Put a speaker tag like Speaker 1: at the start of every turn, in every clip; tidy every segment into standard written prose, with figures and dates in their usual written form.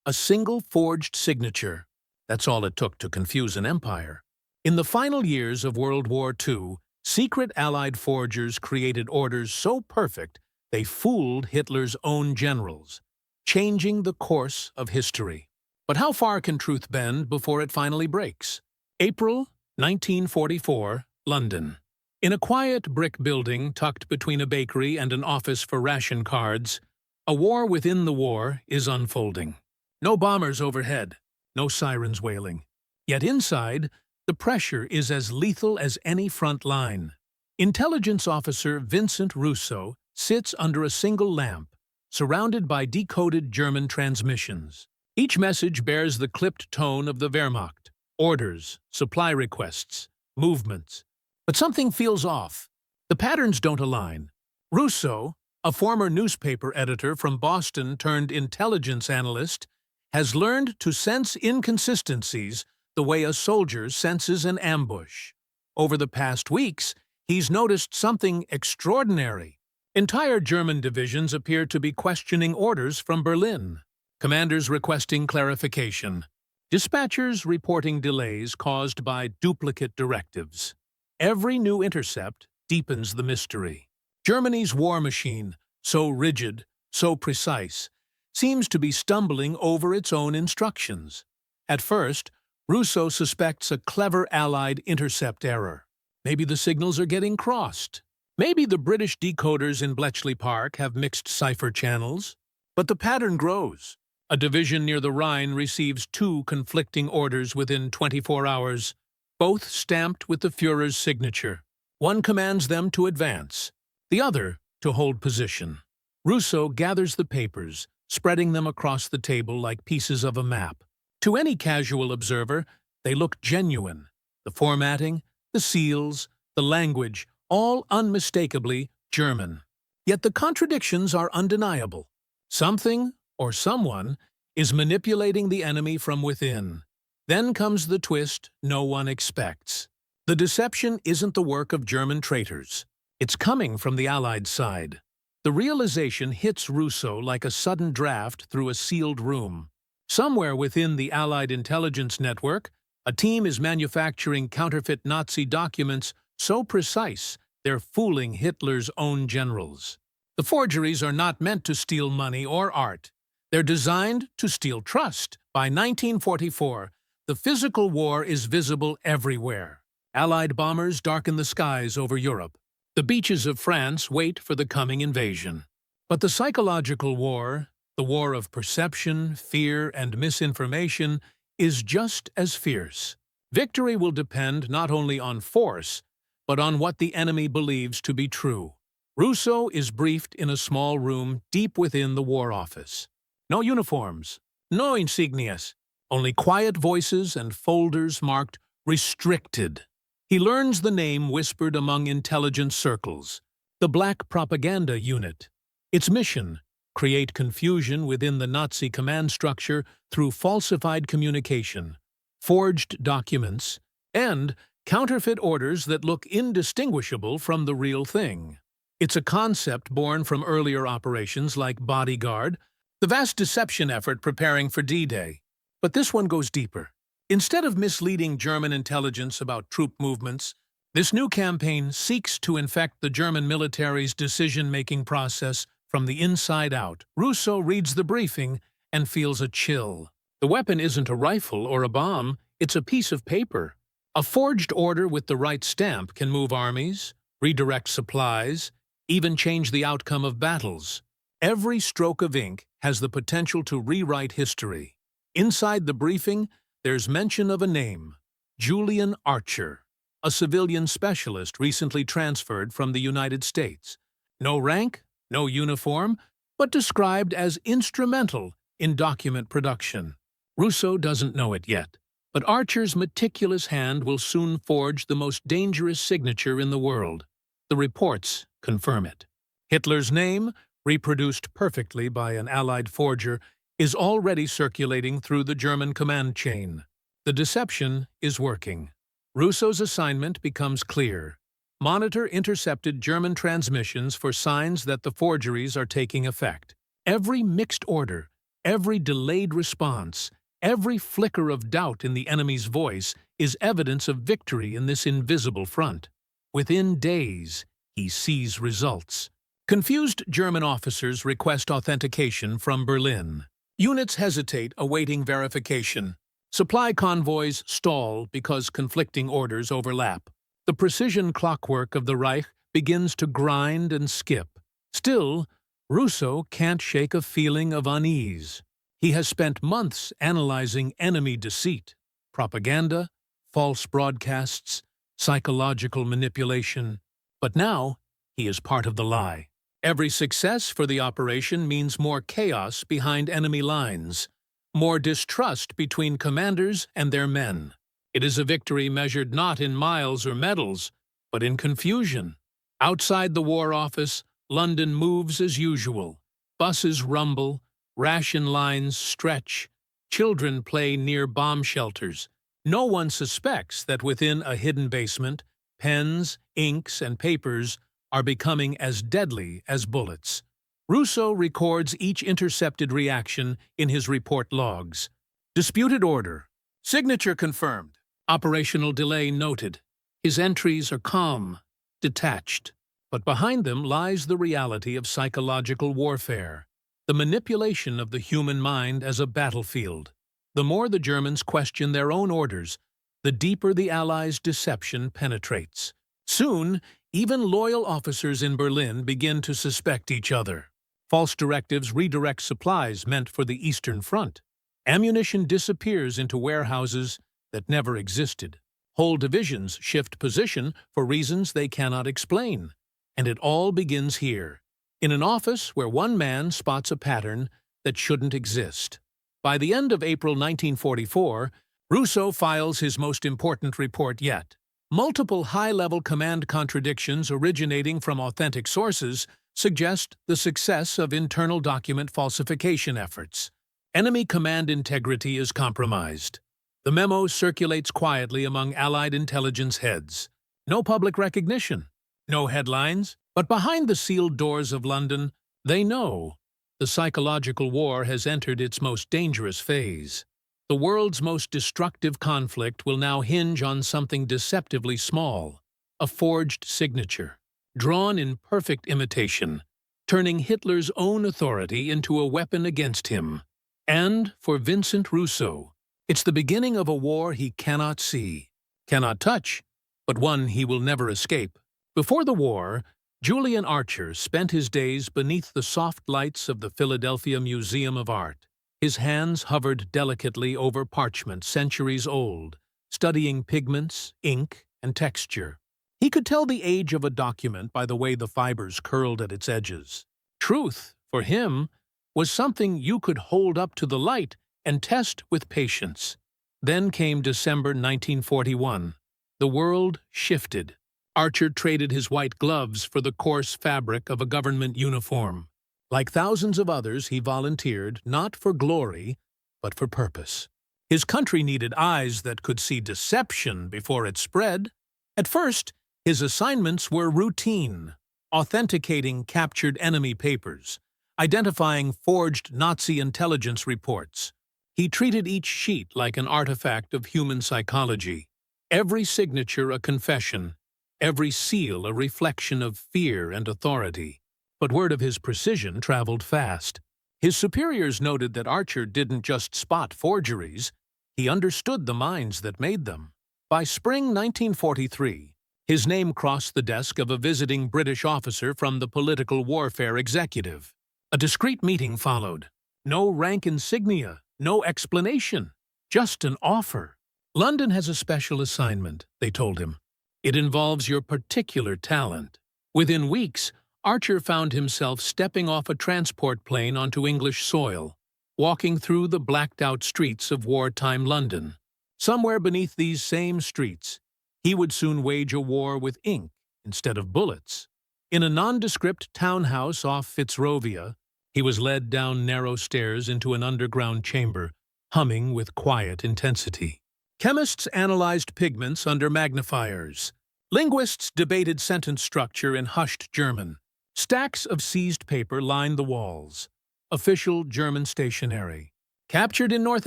Speaker 1: A single forged signature. That's all it took to confuse an empire. In the final years of World War II, secret Allied forgers created orders so perfect they fooled Hitler's own generals, changing the course of history. But how far can truth bend before it finally breaks? April 1944, London. In a quiet brick building tucked between a bakery and an office for ration cards, a war within the war is unfolding. No bombers overhead, no sirens wailing. Yet inside, the pressure is as lethal as any front line. Intelligence officer Vincent Russo sits under a single lamp, surrounded by decoded German transmissions. Each message bears the clipped tone of the Wehrmacht: orders, supply requests, movements. But something feels off. The patterns don't align. Russo, a former newspaper editor from Boston turned intelligence analyst, has learned to sense inconsistencies the way a soldier senses an ambush. Over the past weeks, he's noticed something extraordinary. Entire German divisions appear to be questioning orders from Berlin. Commanders requesting clarification. Dispatchers reporting delays caused by duplicate directives. Every new intercept deepens the mystery. Germany's war machine, so rigid, so precise, seems to be stumbling over its own instructions. At first, Russo suspects a clever Allied intercept error. Maybe the signals are getting crossed. Maybe the British decoders in Bletchley Park have mixed cipher channels. But the pattern grows. A division near the Rhine receives two conflicting orders within 24 hours, both stamped with the Führer's signature. One commands them to advance, the other to hold position. Russo gathers the papers, spreading them across the table like pieces of a map. To any casual observer, they look genuine. The formatting, the seals, the language, all unmistakably German. Yet the contradictions are undeniable. Something, or someone, is manipulating the enemy from within. Then comes the twist no one expects. The deception isn't the work of German traitors. It's coming from the Allied side. The realization hits Russo like a sudden draft through a sealed room. Somewhere within the Allied intelligence network, a team is manufacturing counterfeit Nazi documents so precise they're fooling Hitler's own generals. The forgeries are not meant to steal money or art. They're designed to steal trust. By 1944, the physical war is visible everywhere. Allied bombers darken the skies over Europe. The beaches of France wait for the coming invasion. But the psychological war, the war of perception, fear, and misinformation, is just as fierce. Victory will depend not only on force, but on what the enemy believes to be true. Russo is briefed in a small room deep within the War Office. No uniforms, no insignias, only quiet voices and folders marked "Restricted." He learns the name whispered among intelligence circles, the Black Propaganda Unit. Its mission: create confusion within the Nazi command structure through falsified communication, forged documents, and counterfeit orders that look indistinguishable from the real thing. It's a concept born from earlier operations like Bodyguard, the vast deception effort preparing for D-Day. But this one goes deeper. Instead of misleading German intelligence about troop movements, this new campaign seeks to infect the German military's decision-making process from the inside out. Russo reads the briefing and feels a chill. The weapon isn't a rifle or a bomb, it's a piece of paper. A forged order with the right stamp can move armies, redirect supplies, even change the outcome of battles. Every stroke of ink has the potential to rewrite history. Inside the briefing, there's mention of a name: Julian Archer, a civilian specialist recently transferred from the United States. No rank, no uniform, but described as instrumental in document production. Russo doesn't know it yet, but Archer's meticulous hand will soon forge the most dangerous signature in the world. The reports confirm it. Hitler's name, reproduced perfectly by an Allied forger, is already circulating through the German command chain. The deception is working. Russo's assignment becomes clear: monitor intercepted German transmissions for signs that the forgeries are taking effect. Every mixed order, Every delayed response, every flicker of doubt in the enemy's voice is evidence of victory in this invisible front. Within days, he sees results. Confused German officers request authentication from Berlin. Units hesitate, awaiting verification. Supply convoys stall because conflicting orders overlap. The precision clockwork of the Reich begins to grind and skip. Still, Russo can't shake a feeling of unease. He has spent months analyzing enemy deceit, propaganda, false broadcasts, psychological manipulation. But now, he is part of the lie. Every success for the operation means more chaos behind enemy lines, more distrust between commanders and their men. It is a victory measured not in miles or medals, but in confusion. Outside the War Office, London moves as usual. Buses rumble, ration lines stretch, children play near bomb shelters. No one suspects that within a hidden basement, pens, inks, and papers are becoming as deadly as bullets. Russo records each intercepted reaction in his report logs. Disputed order. Signature confirmed. Operational delay noted. His entries are calm, detached. But behind them lies the reality of psychological warfare, the manipulation of the human mind as a battlefield. The more the Germans question their own orders, the deeper the Allies' deception penetrates. Soon, even loyal officers in Berlin begin to suspect each other. False directives redirect supplies meant for the Eastern Front. Ammunition disappears into warehouses that never existed. Whole divisions shift position for reasons they cannot explain. And it all begins here, in an office where one man spots a pattern that shouldn't exist. By the end of April 1944, Russo files his most important report yet. Multiple high-level command contradictions originating from authentic sources suggest the success of internal document falsification efforts. Enemy command integrity is compromised. The memo circulates quietly among Allied intelligence heads. No public recognition, no headlines, but behind the sealed doors of London, they know the psychological war has entered its most dangerous phase. The world's most destructive conflict will now hinge on something deceptively small, a forged signature, drawn in perfect imitation, turning Hitler's own authority into a weapon against him. And for Vincent Russo, it's the beginning of a war he cannot see, cannot touch, but one he will never escape. Before the war, Julian Archer spent his days beneath the soft lights of the Philadelphia Museum of Art. His hands hovered delicately over parchment centuries old, studying pigments, ink, and texture. He could tell the age of a document by the way the fibers curled at its edges. Truth, for him, was something you could hold up to the light and test with patience. Then came December 1941. The world shifted. Archer traded his white gloves for the coarse fabric of a government uniform. Like thousands of others, he volunteered not for glory, but for purpose. His country needed eyes that could see deception before it spread. At first, his assignments were routine, authenticating captured enemy papers, identifying forged Nazi intelligence reports. He treated each sheet like an artifact of human psychology, every signature a confession, every seal a reflection of fear and authority. But word of his precision traveled fast. His superiors noted that Archer didn't just spot forgeries, he understood the minds that made them. By spring 1943, his name crossed the desk of a visiting British officer from the Political Warfare Executive. A discreet meeting followed. No rank insignia, no explanation, just an offer. London has a special assignment, they told him. It involves your particular talent. Within weeks, Archer found himself stepping off a transport plane onto English soil, walking through the blacked-out streets of wartime London. Somewhere beneath these same streets, he would soon wage a war with ink instead of bullets. In a nondescript townhouse off Fitzrovia, he was led down narrow stairs into an underground chamber, humming with quiet intensity. Chemists analyzed pigments under magnifiers. Linguists debated sentence structure in hushed German. Stacks of seized paper lined the walls. official German stationery. Captured in North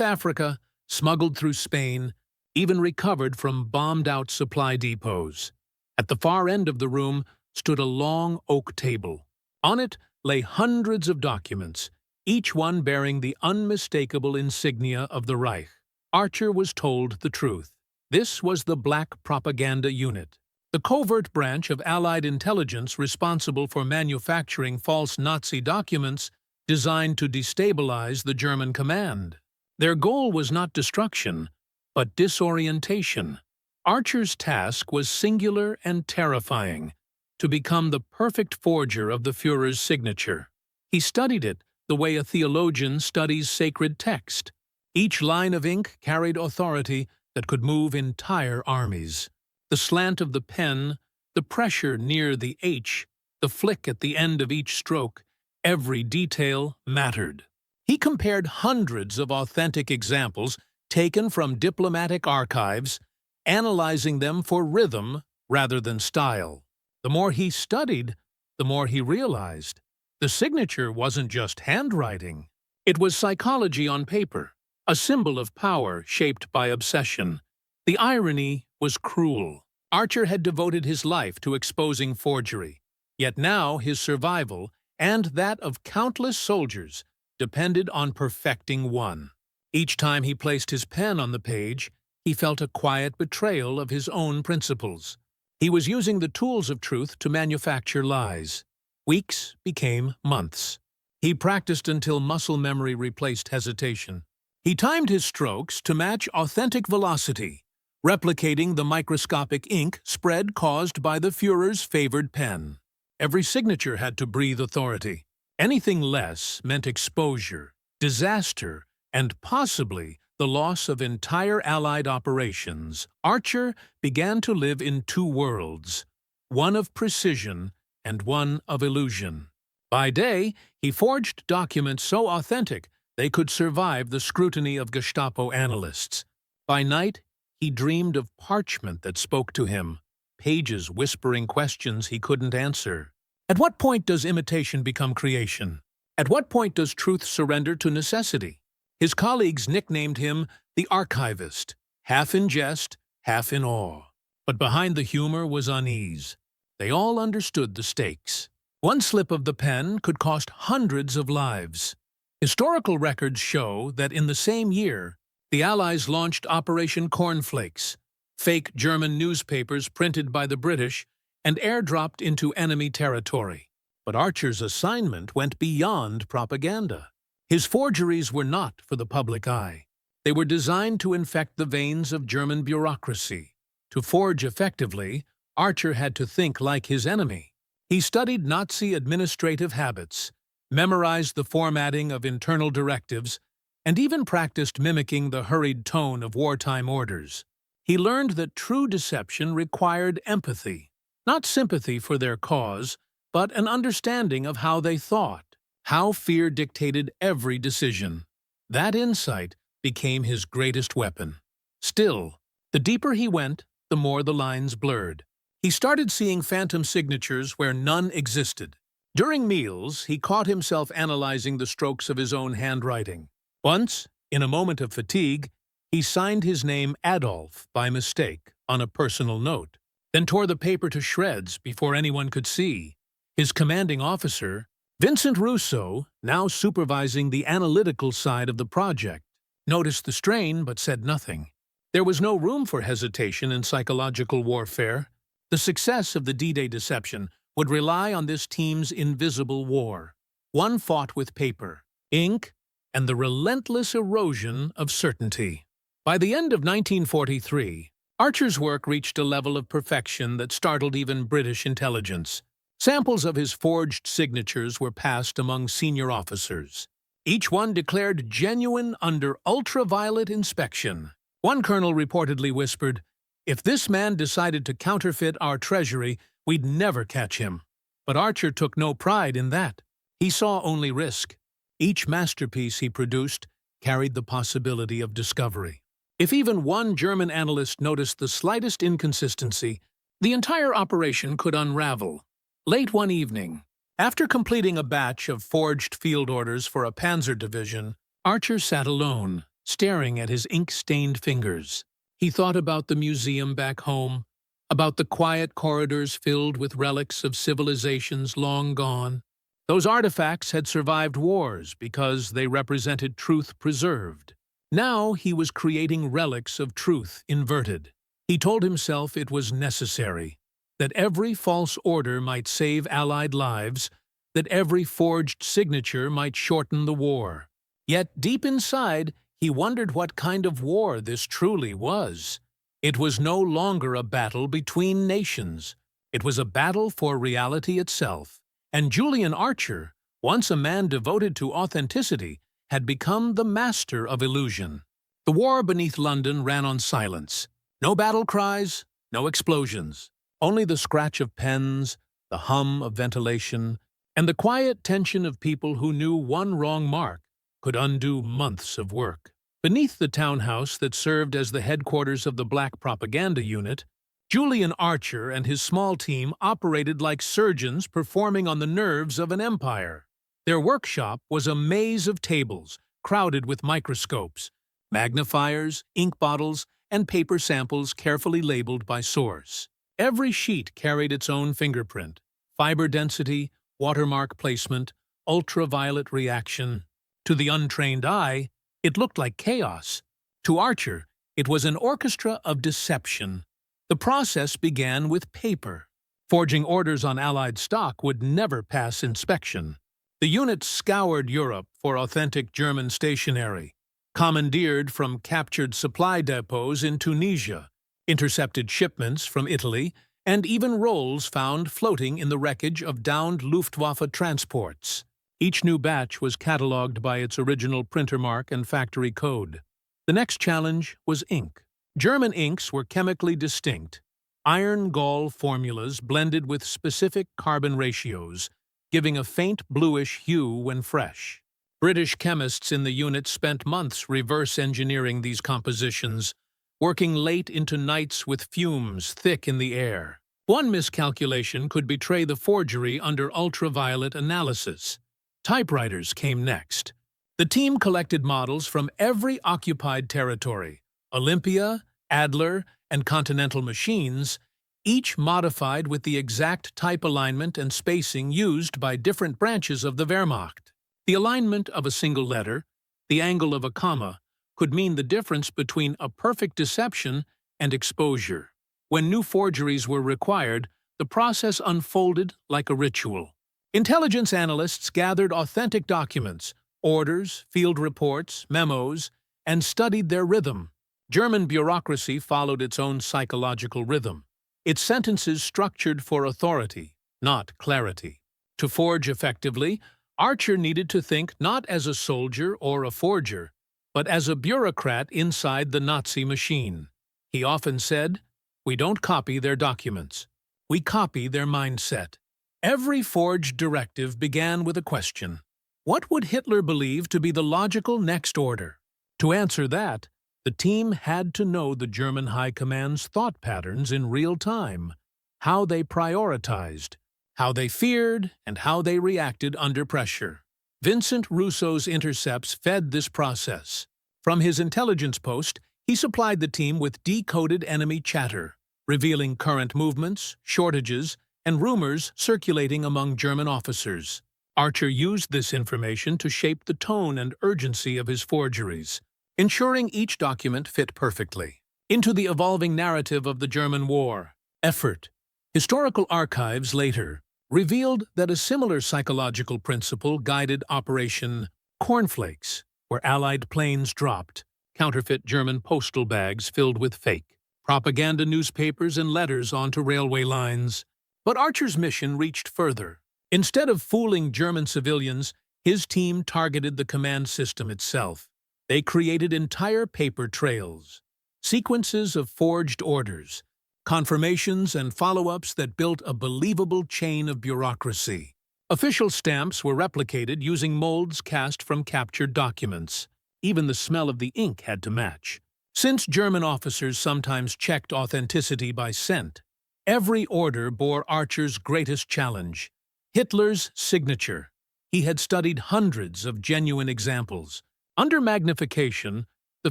Speaker 1: Africa, smuggled through Spain, even recovered from bombed-out supply depots. At the far end of the room stood a long oak table. On it lay hundreds of documents, each one bearing the unmistakable insignia of the Reich. Archer was told the truth. This was the Black Propaganda Unit, the covert branch of Allied intelligence responsible for manufacturing false Nazi documents designed to destabilize the German command. Their goal was not destruction, but disorientation. Archer's task was singular and terrifying: to become the perfect forger of the Führer's signature. He studied it the way a theologian studies sacred text. Each line of ink carried authority that could move entire armies. The slant of the pen, the pressure near the H, the flick at the end of each stroke, every detail mattered. He compared hundreds of authentic examples taken from diplomatic archives, analyzing them for rhythm rather than style. The more he studied, the more he realized. The signature wasn't just handwriting. It was psychology on paper, a symbol of power shaped by obsession. The irony was cruel. Archer had devoted his life to exposing forgery, yet now his survival, and that of countless soldiers, depended on perfecting one. Each time he placed his pen on the page, he felt a quiet betrayal of his own principles. He was using the tools of truth to manufacture lies. Weeks became months. He practiced until muscle memory replaced hesitation. He timed his strokes to match authentic velocity, replicating the microscopic ink spread caused by the Führer's favored pen. Every signature had to breathe authority. Anything less meant exposure, disaster, and possibly the loss of entire Allied operations. Archer began to live in two worlds, one of precision and one of illusion. By day, he forged documents so authentic they could survive the scrutiny of Gestapo analysts. By night, he dreamed of parchment that spoke to him, pages whispering questions he couldn't answer. At what point does imitation become creation? At what point does truth surrender to necessity? His colleagues nicknamed him the archivist, half in jest, half in awe. But behind the humor was unease. They all understood the stakes. One slip of the pen could cost hundreds of lives. Historical records show that in the same year, the Allies launched Operation Cornflakes, fake German newspapers printed by the British and airdropped into enemy territory. But Archer's assignment went beyond propaganda. His forgeries were not for the public eye. They were designed to infect the veins of German bureaucracy. To forge effectively, Archer had to think like his enemy. He studied Nazi administrative habits, memorized the formatting of internal directives, and even practiced mimicking the hurried tone of wartime orders. He learned that true deception required empathy, not sympathy for their cause, but an understanding of how they thought, how fear dictated every decision. That insight became his greatest weapon. Still, the deeper he went, the more the lines blurred. He started seeing phantom signatures where none existed. During meals, he caught himself analyzing the strokes of his own handwriting. Once, in a moment of fatigue, he signed his name Adolf by mistake on a personal note, then tore the paper to shreds before anyone could see. His commanding officer, Vincent Russo, now supervising the analytical side of the project, noticed the strain but said nothing. There was no room for hesitation in psychological warfare. The success of the D-Day deception would rely on this team's invisible war, one fought with paper, ink, and the relentless erosion of certainty. By the end of 1943, Archer's work reached a level of perfection that startled even British intelligence. Samples of his forged signatures were passed among senior officers. Each one declared genuine under ultraviolet inspection. One colonel reportedly whispered, "If this man decided to counterfeit our treasury, we'd never catch him." But Archer took no pride in that. He saw only risk. Each masterpiece he produced carried the possibility of discovery. If even one German analyst noticed the slightest inconsistency, the entire operation could unravel. Late one evening, After completing a batch of forged field orders for a panzer division, Archer sat alone, staring at his ink-stained fingers. He thought about the museum back home, about the quiet corridors filled with relics of civilizations long gone. Those artifacts had survived wars because they represented truth preserved. Now he was creating relics of truth inverted. He told himself it was necessary, that every false order might save Allied lives, that every forged signature might shorten the war. Yet deep inside, he wondered what kind of war this truly was. It was no longer a battle between nations. It was a battle for reality itself. And Julian Archer, once a man devoted to authenticity, had become the master of illusion. The war beneath London ran on silence. No battle cries, no explosions. Only the scratch of pens, the hum of ventilation, and the quiet tension of people who knew one wrong mark could undo months of work. Beneath the townhouse that served as the headquarters of the Black Propaganda Unit, Julian Archer and his small team operated like surgeons performing on the nerves of an empire. Their workshop was a maze of tables crowded with microscopes, magnifiers, ink bottles, and paper samples carefully labeled by source. Every sheet carried its own fingerprint: fiber density, watermark placement, ultraviolet reaction. To the untrained eye, it looked like chaos. To Archer, it was an orchestra of deception. The process began with paper. Forging orders on Allied stock would never pass inspection. The unit scoured Europe for authentic German stationery, commandeered from captured supply depots in Tunisia, intercepted shipments from Italy, and even rolls found floating in the wreckage of downed Luftwaffe transports. Each new batch was catalogued by its original printer mark and factory code. The next challenge was ink. German inks were chemically distinct: iron gall formulas blended with specific carbon ratios, giving a faint bluish hue when fresh. British chemists in the unit spent months reverse engineering these compositions, working late into nights with fumes thick in the air. One miscalculation could betray the forgery under ultraviolet analysis. Typewriters came next. The team collected models from every occupied territory: Olympia, Adler, and Continental machines, each modified with the exact type alignment and spacing used by different branches of the Wehrmacht. The alignment of a single letter, the angle of a comma, could mean the difference between a perfect deception and exposure. When new forgeries were required, the process unfolded like a ritual. Intelligence analysts gathered authentic documents, orders, field reports, memos, and studied their rhythm. German bureaucracy followed its own psychological rhythm, its sentences structured for authority, not clarity. To forge effectively, Archer needed to think not as a soldier or a forger, but as a bureaucrat inside the Nazi machine. He often said, "We don't copy their documents. We copy their mindset." Every forged directive began with a question: what would Hitler believe to be the logical next order? To answer that, the team had to know the German High Command's thought patterns in real time, how they prioritized, how they feared, and how they reacted under pressure. Vincent Russo's intercepts fed this process. From his intelligence post, he supplied the team with decoded enemy chatter, revealing current movements, shortages, and rumors circulating among German officers. Archer used this information to shape the tone and urgency of his forgeries, ensuring each document fit perfectly into the evolving narrative of the German war effort. Historical archives later revealed that a similar psychological principle guided Operation Cornflakes, where Allied planes dropped counterfeit German postal bags filled with fake propaganda newspapers and letters onto railway lines. But Archer's mission reached further. Instead of fooling German civilians, his team targeted the command system itself. They created entire paper trails, sequences of forged orders, confirmations and follow-ups that built a believable chain of bureaucracy. Official stamps were replicated using molds cast from captured documents. Even the smell of the ink had to match. Since German officers sometimes checked authenticity by scent, every order bore Archer's greatest challenge: Hitler's signature. He had studied hundreds of genuine examples. Under magnification, the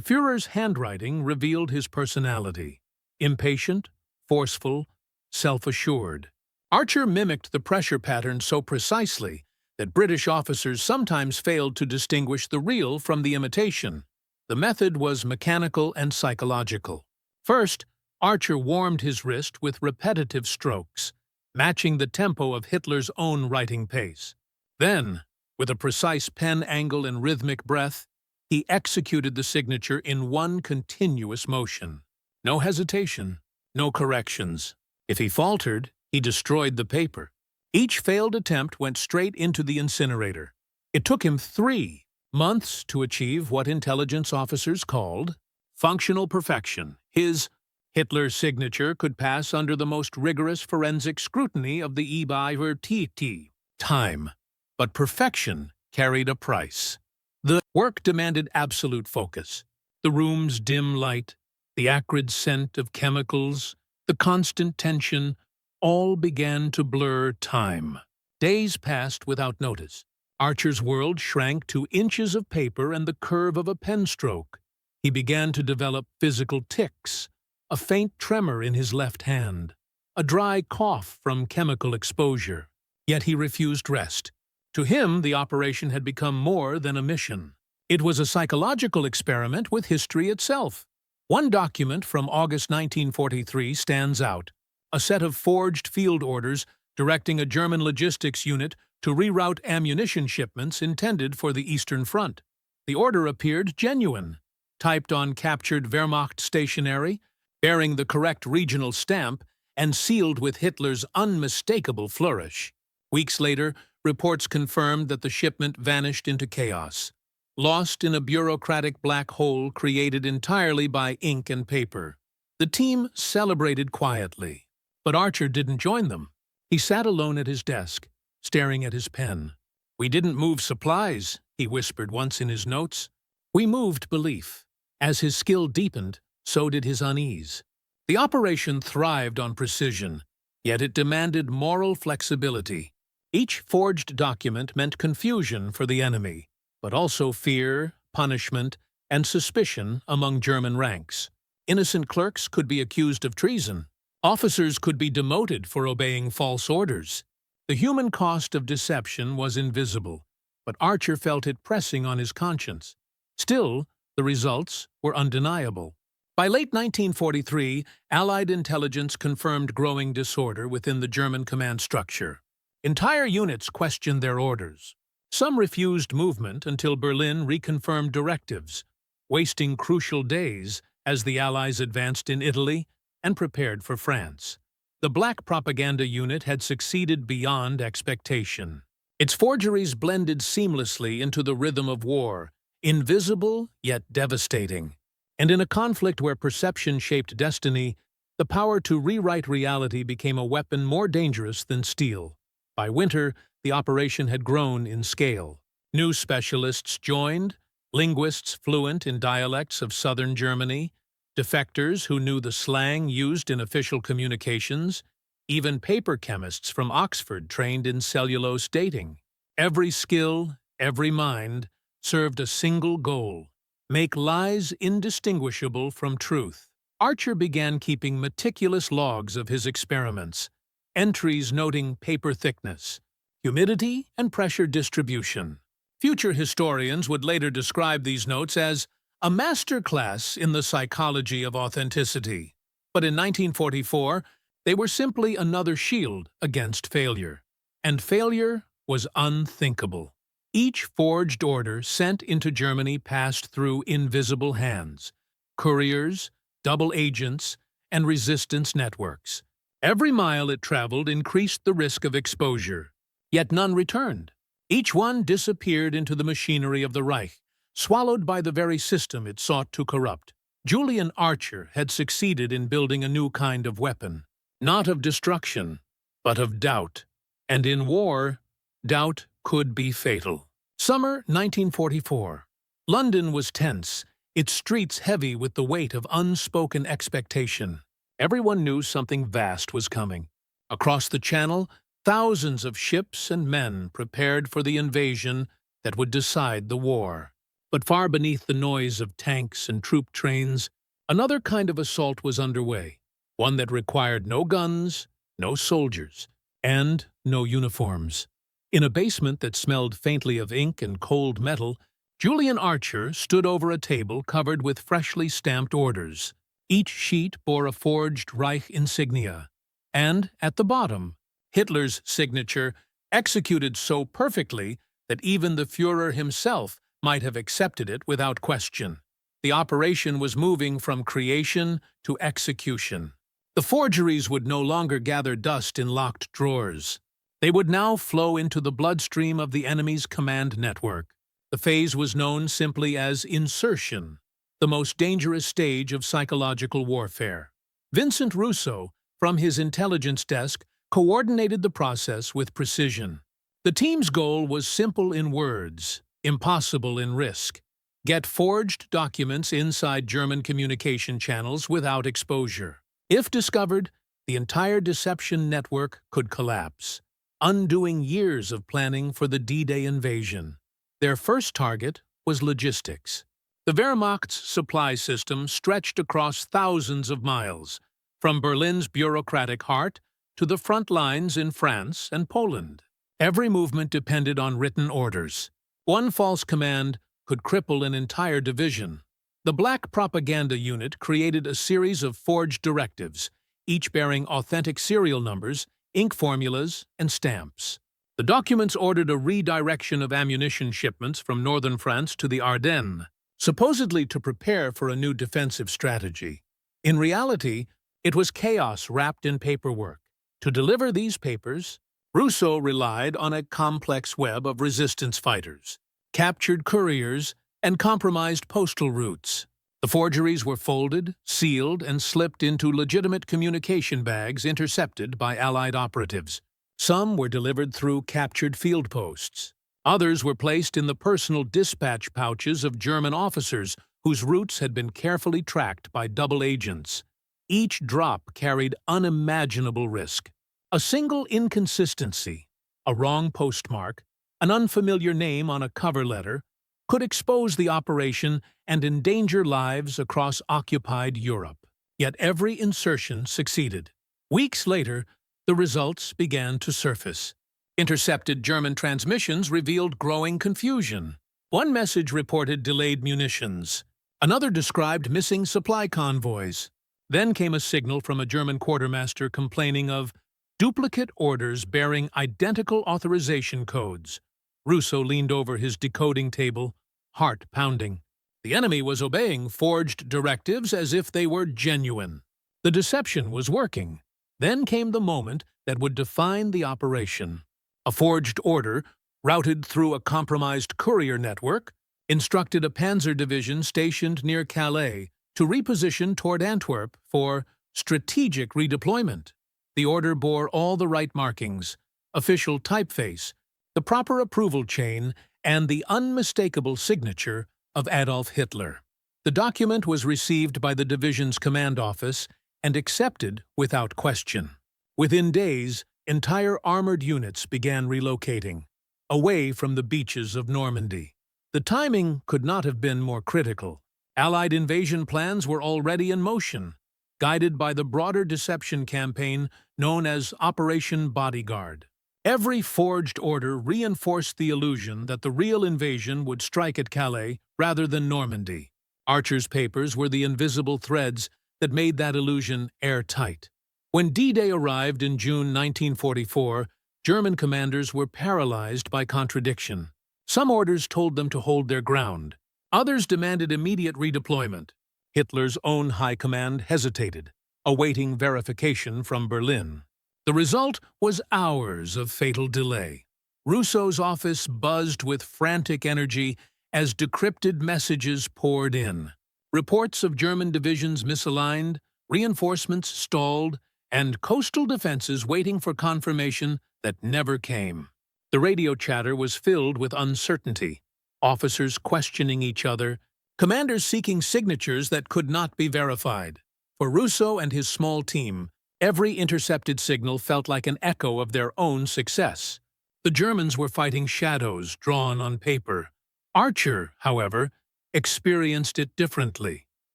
Speaker 1: Führer's handwriting revealed his personality. Impatient, forceful, self-assured. Archer mimicked the pressure pattern so precisely that British officers sometimes failed to distinguish the real from the imitation. The method was mechanical and psychological. First, Archer warmed his wrist with repetitive strokes, matching the tempo of Hitler's own writing pace. Then, with a precise pen angle and rhythmic breath, he executed the signature in one continuous motion. No hesitation, no corrections. If he faltered, he destroyed the paper. Each failed attempt went straight into the incinerator. It took him 3 months to achieve what intelligence officers called functional perfection. His Hitler's signature could pass under the most rigorous forensic scrutiny of the WW2 time. But perfection carried a price. The work demanded absolute focus. The room's dim light, the acrid scent of chemicals, the constant tension, all began to blur time. Days passed without notice. Archer's world shrank to inches of paper and the curve of a pen stroke. He began to develop physical tics, a faint tremor in his left hand, a dry cough from chemical exposure. Yet he refused rest. To him, the operation had become more than a mission. It was a psychological experiment with history itself. One document from August 1943 stands out, a set of forged field orders directing a German logistics unit to reroute ammunition shipments intended for the Eastern Front. The order appeared genuine, typed on captured Wehrmacht stationery, bearing the correct regional stamp, and sealed with Hitler's unmistakable flourish. Weeks later, reports confirmed that the shipment vanished into chaos, lost in a bureaucratic black hole created entirely by ink and paper. The team celebrated quietly, but Archer didn't join them. He sat alone at his desk, staring at his pen. "We didn't move supplies," he whispered once in his notes. "We moved belief." As his skill deepened, so did his unease. The operation thrived on precision, yet it demanded moral flexibility. Each forged document meant confusion for the enemy, but also fear, punishment, and suspicion among German ranks. Innocent clerks could be accused of treason. Officers could be demoted for obeying false orders. The human cost of deception was invisible, but Archer felt it pressing on his conscience. Still, the results were undeniable. By late 1943, Allied intelligence confirmed growing disorder within the German command structure. Entire units questioned their orders. Some refused movement until Berlin reconfirmed directives, wasting crucial days as the Allies advanced in Italy and prepared for France. The Black Propaganda Unit had succeeded beyond expectation. Its forgeries blended seamlessly into the rhythm of war, invisible yet devastating. And in a conflict where perception shaped destiny, the power to rewrite reality became a weapon more dangerous than steel. By winter, the operation had grown in scale. New specialists joined, linguists fluent in dialects of southern Germany, defectors who knew the slang used in official communications, even paper chemists from Oxford trained in cellulose dating. Every skill, every mind, served a single goal: make lies indistinguishable from truth. Archer began keeping meticulous logs of his experiments, entries noting paper thickness, humidity, and pressure distribution. Future historians would later describe these notes as a masterclass in the psychology of authenticity. But in 1944, they were simply another shield against failure. And failure was unthinkable. Each forged order sent into Germany passed through invisible hands: couriers, double agents, and resistance networks. Every mile it traveled increased the risk of exposure, yet none returned. Each one disappeared into the machinery of the Reich, swallowed by the very system it sought to corrupt. Julian Archer had succeeded in building a new kind of weapon, not of destruction, but of doubt. And in war, doubt could be fatal. Summer 1944. London was tense, its streets heavy with the weight of unspoken expectation. Everyone knew something vast was coming. Across the Channel, Thousands of ships and men prepared for the invasion that would decide the war. But far beneath the noise of tanks and troop trains, another kind of assault was underway, one that required no guns, no soldiers, and no uniforms. In a basement that smelled faintly of ink and cold metal, Julian Archer stood over a table covered with freshly stamped orders. Each sheet bore a forged Reich insignia, and, at the bottom, Hitler's signature, executed so perfectly that even the Führer himself might have accepted it without question. The operation was moving from creation to execution. The forgeries would no longer gather dust in locked drawers. They would now flow into the bloodstream of the enemy's command network. The phase was known simply as insertion, the most dangerous stage of psychological warfare. Vincent Russo, from his intelligence desk, coordinated the process with precision. The team's goal was simple in words, impossible in risk. Get forged documents inside German communication channels without exposure. If discovered, the entire deception network could collapse, undoing years of planning for the D-Day invasion. Their first target was logistics. The Wehrmacht's supply system stretched across thousands of miles, from Berlin's bureaucratic heart to the front lines in France and Poland. Every movement depended on written orders. One false command could cripple an entire division. The Black Propaganda Unit created a series of forged directives, each bearing authentic serial numbers, ink formulas, and stamps. The documents ordered a redirection of ammunition shipments from northern France to the Ardennes, supposedly to prepare for a new defensive strategy. In reality, it was chaos wrapped in paperwork. To deliver these papers, Russo relied on a complex web of resistance fighters, captured couriers, and compromised postal routes. The forgeries were folded, sealed, and slipped into legitimate communication bags intercepted by Allied operatives. Some were delivered through captured field posts. Others were placed in the personal dispatch pouches of German officers whose routes had been carefully tracked by double agents. Each drop carried unimaginable risk. A single inconsistency, a wrong postmark, an unfamiliar name on a cover letter, could expose the operation and endanger lives across occupied Europe. Yet every insertion succeeded. Weeks later, the results began to surface. Intercepted German transmissions revealed growing confusion. One message reported delayed munitions. Another described missing supply convoys. Then came a signal from a German quartermaster complaining of duplicate orders bearing identical authorization codes. Russo leaned over his decoding table, heart pounding. The enemy was obeying forged directives as if they were genuine. The deception was working. Then came the moment that would define the operation. A forged order, routed through a compromised courier network, instructed a panzer division stationed near Calais to reposition toward Antwerp for strategic redeployment. The order bore all the right markings, official typeface, the proper approval chain, and the unmistakable signature of Adolf Hitler. The document was received by the division's command office and accepted without question. Within days, entire armored units began relocating, away from the beaches of Normandy. The timing could not have been more critical. Allied invasion plans were already in motion, guided by the broader deception campaign known as Operation Bodyguard. Every forged order reinforced the illusion that the real invasion would strike at Calais rather than Normandy. Archer's papers were the invisible threads that made that illusion airtight. When D-Day arrived in June 1944, German commanders were paralyzed by contradiction. Some orders told them to hold their ground. Others demanded immediate redeployment. Hitler's own high command hesitated, awaiting verification from Berlin. The result was hours of fatal delay. Russo's office buzzed with frantic energy as decrypted messages poured in. Reports of German divisions misaligned, reinforcements stalled, and coastal defenses waiting for confirmation that never came. The radio chatter was filled with uncertainty, officers questioning each other, commanders seeking signatures that could not be verified. For Russo and his small team, Every intercepted signal felt like an echo of their own success. The Germans were fighting shadows drawn on paper. Archer, however, experienced it differently.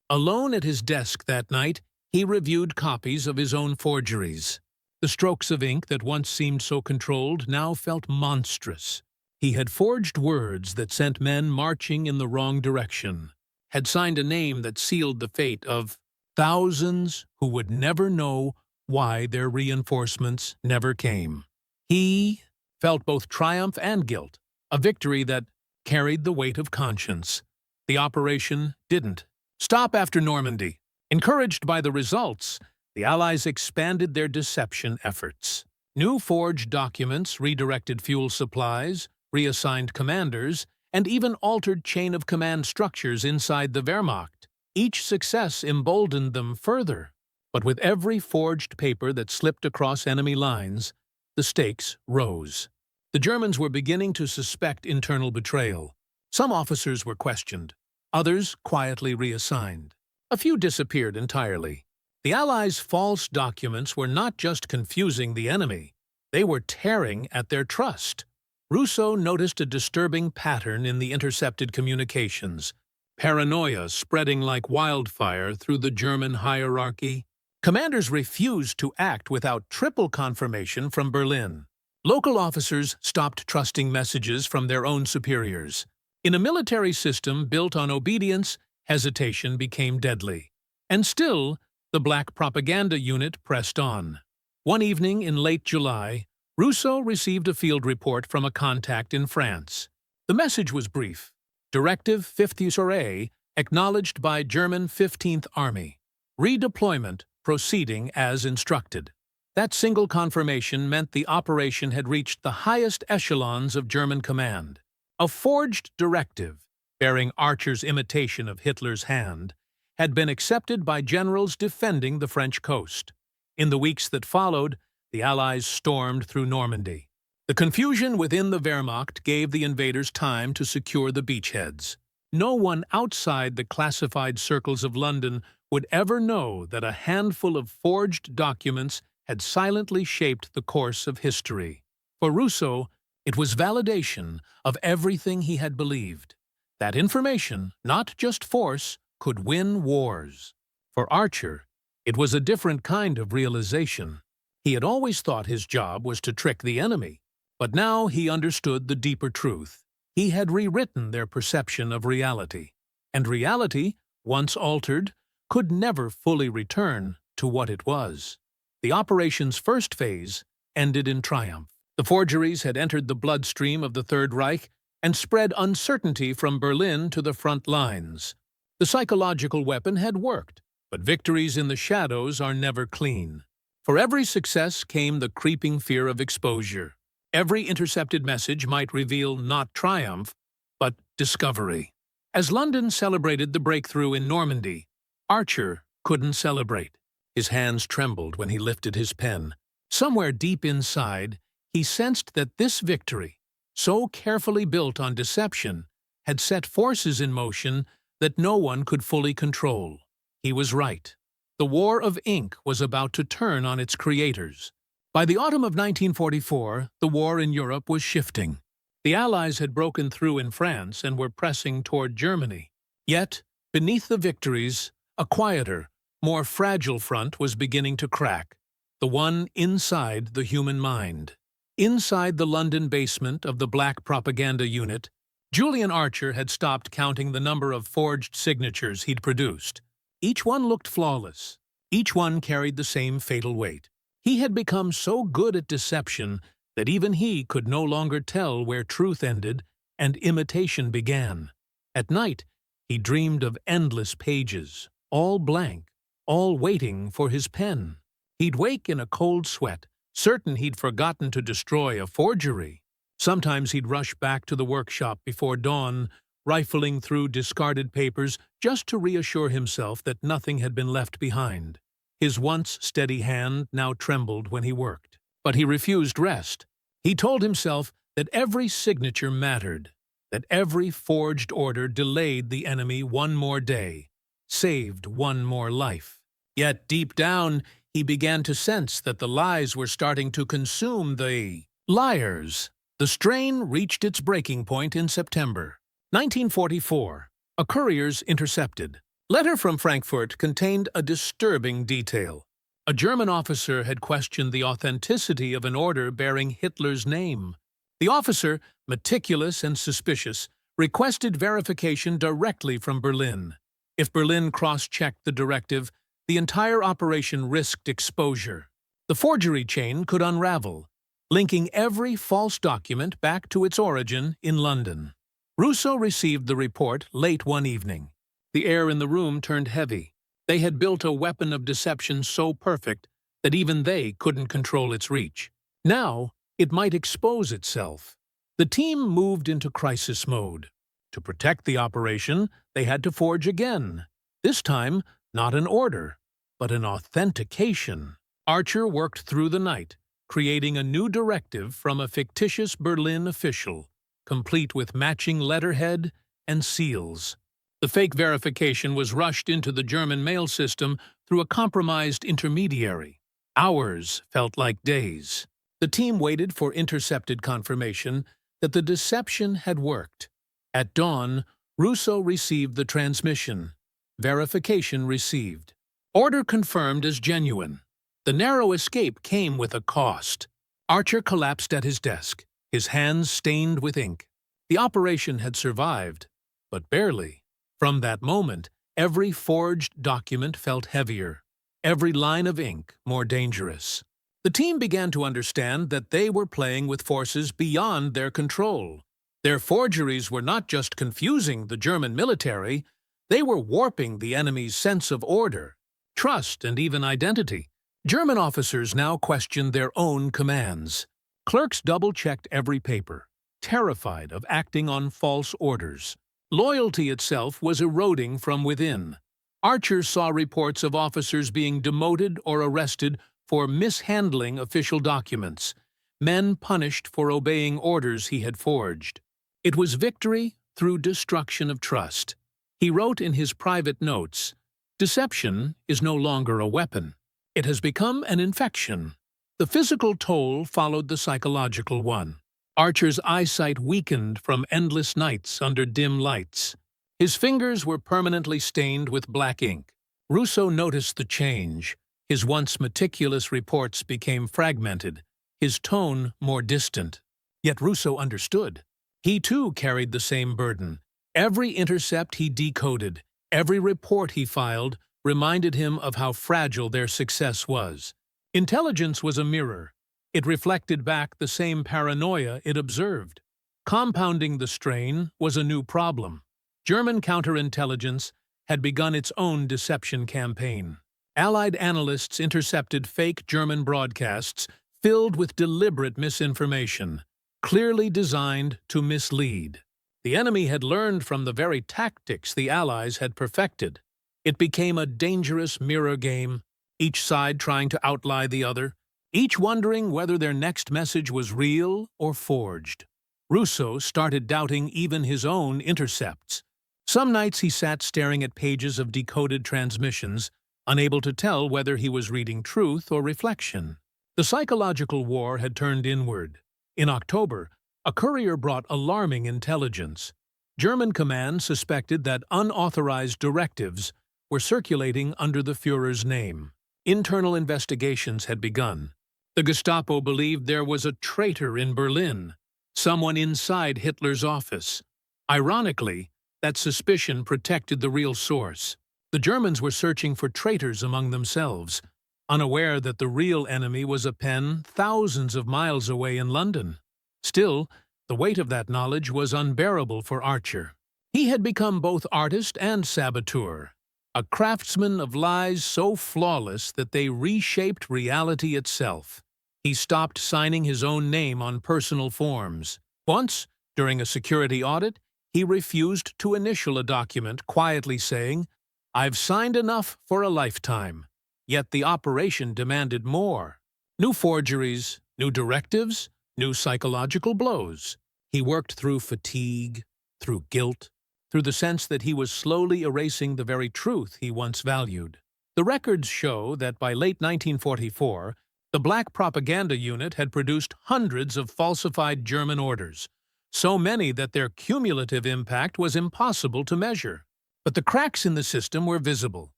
Speaker 1: Alone at his desk that night, he reviewed copies of his own forgeries. The strokes of ink that once seemed so controlled now felt monstrous. He had forged words that sent men marching in the wrong direction, had signed a name that sealed the fate of thousands who would never know why their reinforcements never came. He felt both triumph and guilt, a victory that carried the weight of conscience. The operation didn't stop after Normandy. Encouraged by the results, the Allies expanded their deception efforts. New forged documents redirected fuel supplies, reassigned commanders, and even altered chain-of-command structures inside the Wehrmacht. Each success emboldened them further. But with every forged paper that slipped across enemy lines, the stakes rose. The Germans were beginning to suspect internal betrayal. Some officers were questioned, others quietly reassigned. A few disappeared entirely. The Allies' false documents were not just confusing the enemy, they were tearing at their trust. Russo noticed a disturbing pattern in the intercepted communications, paranoia spreading like wildfire through the German hierarchy. Commanders refused to act without triple confirmation from Berlin. Local officers stopped trusting messages from their own superiors. In a military system built on obedience, hesitation became deadly. And still, the Black Propaganda Unit pressed on. One evening in late July, Russo received a field report from a contact in France. The message was brief. Directive 50 acknowledged by German 15th Army. Redeployment proceeding as instructed. That single confirmation meant the operation had reached the highest echelons of German command. A forged directive, bearing Archer's imitation of Hitler's hand, had been accepted by generals defending the French coast. In the weeks that followed, the Allies stormed through Normandy. The confusion within the Wehrmacht gave the invaders time to secure the beachheads. No one outside the classified circles of London would ever know that a handful of forged documents had silently shaped the course of history. For Russo, it was validation of everything he had believed. That information, not just force, could win wars. For Archer, it was a different kind of realization. He had always thought his job was to trick the enemy, but now he understood the deeper truth. He had rewritten their perception of reality, and reality, once altered, could never fully return to what it was. The operation's first phase ended in triumph. The forgeries had entered the bloodstream of the Third Reich and spread uncertainty from Berlin to the front lines. The psychological weapon had worked, but victories in the shadows are never clean. For every success came the creeping fear of exposure. Every intercepted message might reveal not triumph, but discovery. As London celebrated the breakthrough in Normandy, Archer couldn't celebrate. His hands trembled when he lifted his pen. Somewhere deep inside, he sensed that this victory, so carefully built on deception, had set forces in motion that no one could fully control. He was right. The war of ink was about to turn on its creators. By the autumn of 1944, the war in Europe was shifting. The Allies had broken through in France and were pressing toward Germany. Yet, beneath the victories, a quieter, more fragile front was beginning to crack, the one inside the human mind. Inside the London basement of the Black Propaganda Unit, Julian Archer had stopped counting the number of forged signatures he'd produced. Each one looked flawless. Each one carried the same fatal weight. He had become so good at deception that even he could no longer tell where truth ended and imitation began. At night, he dreamed of endless pages, all blank, all waiting for his pen. He'd wake in a cold sweat, certain he'd forgotten to destroy a forgery. Sometimes he'd rush back to the workshop before dawn, rifling through discarded papers just to reassure himself that nothing had been left behind. His once steady hand now trembled when he worked. But he refused rest. He told himself that every signature mattered, that every forged order delayed the enemy one more day, saved one more life. Yet deep down, he began to sense that the lies were starting to consume the liars. The strain reached its breaking point in September 1944. A courier's intercepted letter from Frankfurt contained a disturbing detail. A German officer had questioned the authenticity of an order bearing Hitler's name. The officer, meticulous and suspicious, requested verification directly from Berlin. If Berlin cross-checked the directive, the entire operation risked exposure. The forgery chain could unravel, linking every false document back to its origin in London. Russo received the report late one evening. The air in the room turned heavy. They had built a weapon of deception so perfect that even they couldn't control its reach. Now, it might expose itself. The team moved into crisis mode. To protect the operation, they had to forge again. This time, not an order, but an authentication. Archer worked through the night, creating a new directive from a fictitious Berlin official, complete with matching letterhead and seals. The fake verification was rushed into the German mail system through a compromised intermediary. Hours felt like days. The team waited for intercepted confirmation that the deception had worked. At dawn, Russo received the transmission. Verification received. Order confirmed as genuine. The narrow escape came with a cost. Archer collapsed at his desk, his hands stained with ink. The operation had survived, but barely. From that moment, every forged document felt heavier, every line of ink more dangerous. The team began to understand that they were playing with forces beyond their control. Their forgeries were not just confusing the German military, they were warping the enemy's sense of order, trust, and even identity. German officers now questioned their own commands. Clerks double-checked every paper, terrified of acting on false orders. Loyalty itself was eroding from within. Archer saw reports of officers being demoted or arrested for mishandling official documents, men punished for obeying orders he had forged. It was victory through destruction of trust. He wrote in his private notes, "Deception is no longer a weapon. It has become an infection." The physical toll followed the psychological one. Archer's eyesight weakened from endless nights under dim lights. His fingers were permanently stained with black ink. Russo noticed the change. His once meticulous reports became fragmented, his tone more distant. Yet Russo understood. He too carried the same burden. Every intercept he decoded, every report he filed, reminded him of how fragile their success was. Intelligence was a mirror. It reflected back the same paranoia it observed. Compounding the strain was a new problem. German counterintelligence had begun its own deception campaign. Allied analysts intercepted fake German broadcasts filled with deliberate misinformation, clearly designed to mislead. The enemy had learned from the very tactics the Allies had perfected. It became a dangerous mirror game, each side trying to outlie the other, each wondering whether their next message was real or forged. Russo started doubting even his own intercepts. Some nights he sat staring at pages of decoded transmissions, unable to tell whether he was reading truth or reflection. The psychological war had turned inward. In October, a courier brought alarming intelligence. German command suspected that unauthorized directives were circulating under the Führer's name. Internal investigations had begun. The Gestapo believed there was a traitor in Berlin, someone inside Hitler's office. Ironically, that suspicion protected the real source. The Germans were searching for traitors among themselves, unaware that the real enemy was a pen thousands of miles away in London. Still, the weight of that knowledge was unbearable for Archer. He had become both artist and saboteur, a craftsman of lies so flawless that they reshaped reality itself. He stopped signing his own name on personal forms. Once, during a security audit, he refused to initial a document, quietly saying, "I've signed enough for a lifetime." Yet the operation demanded more. New forgeries, new directives, new psychological blows. He worked through fatigue, through guilt, through the sense that he was slowly erasing the very truth he once valued. The records show that by late 1944, the Black Propaganda Unit had produced hundreds of falsified German orders, so many that their cumulative impact was impossible to measure. But the cracks in the system were visible.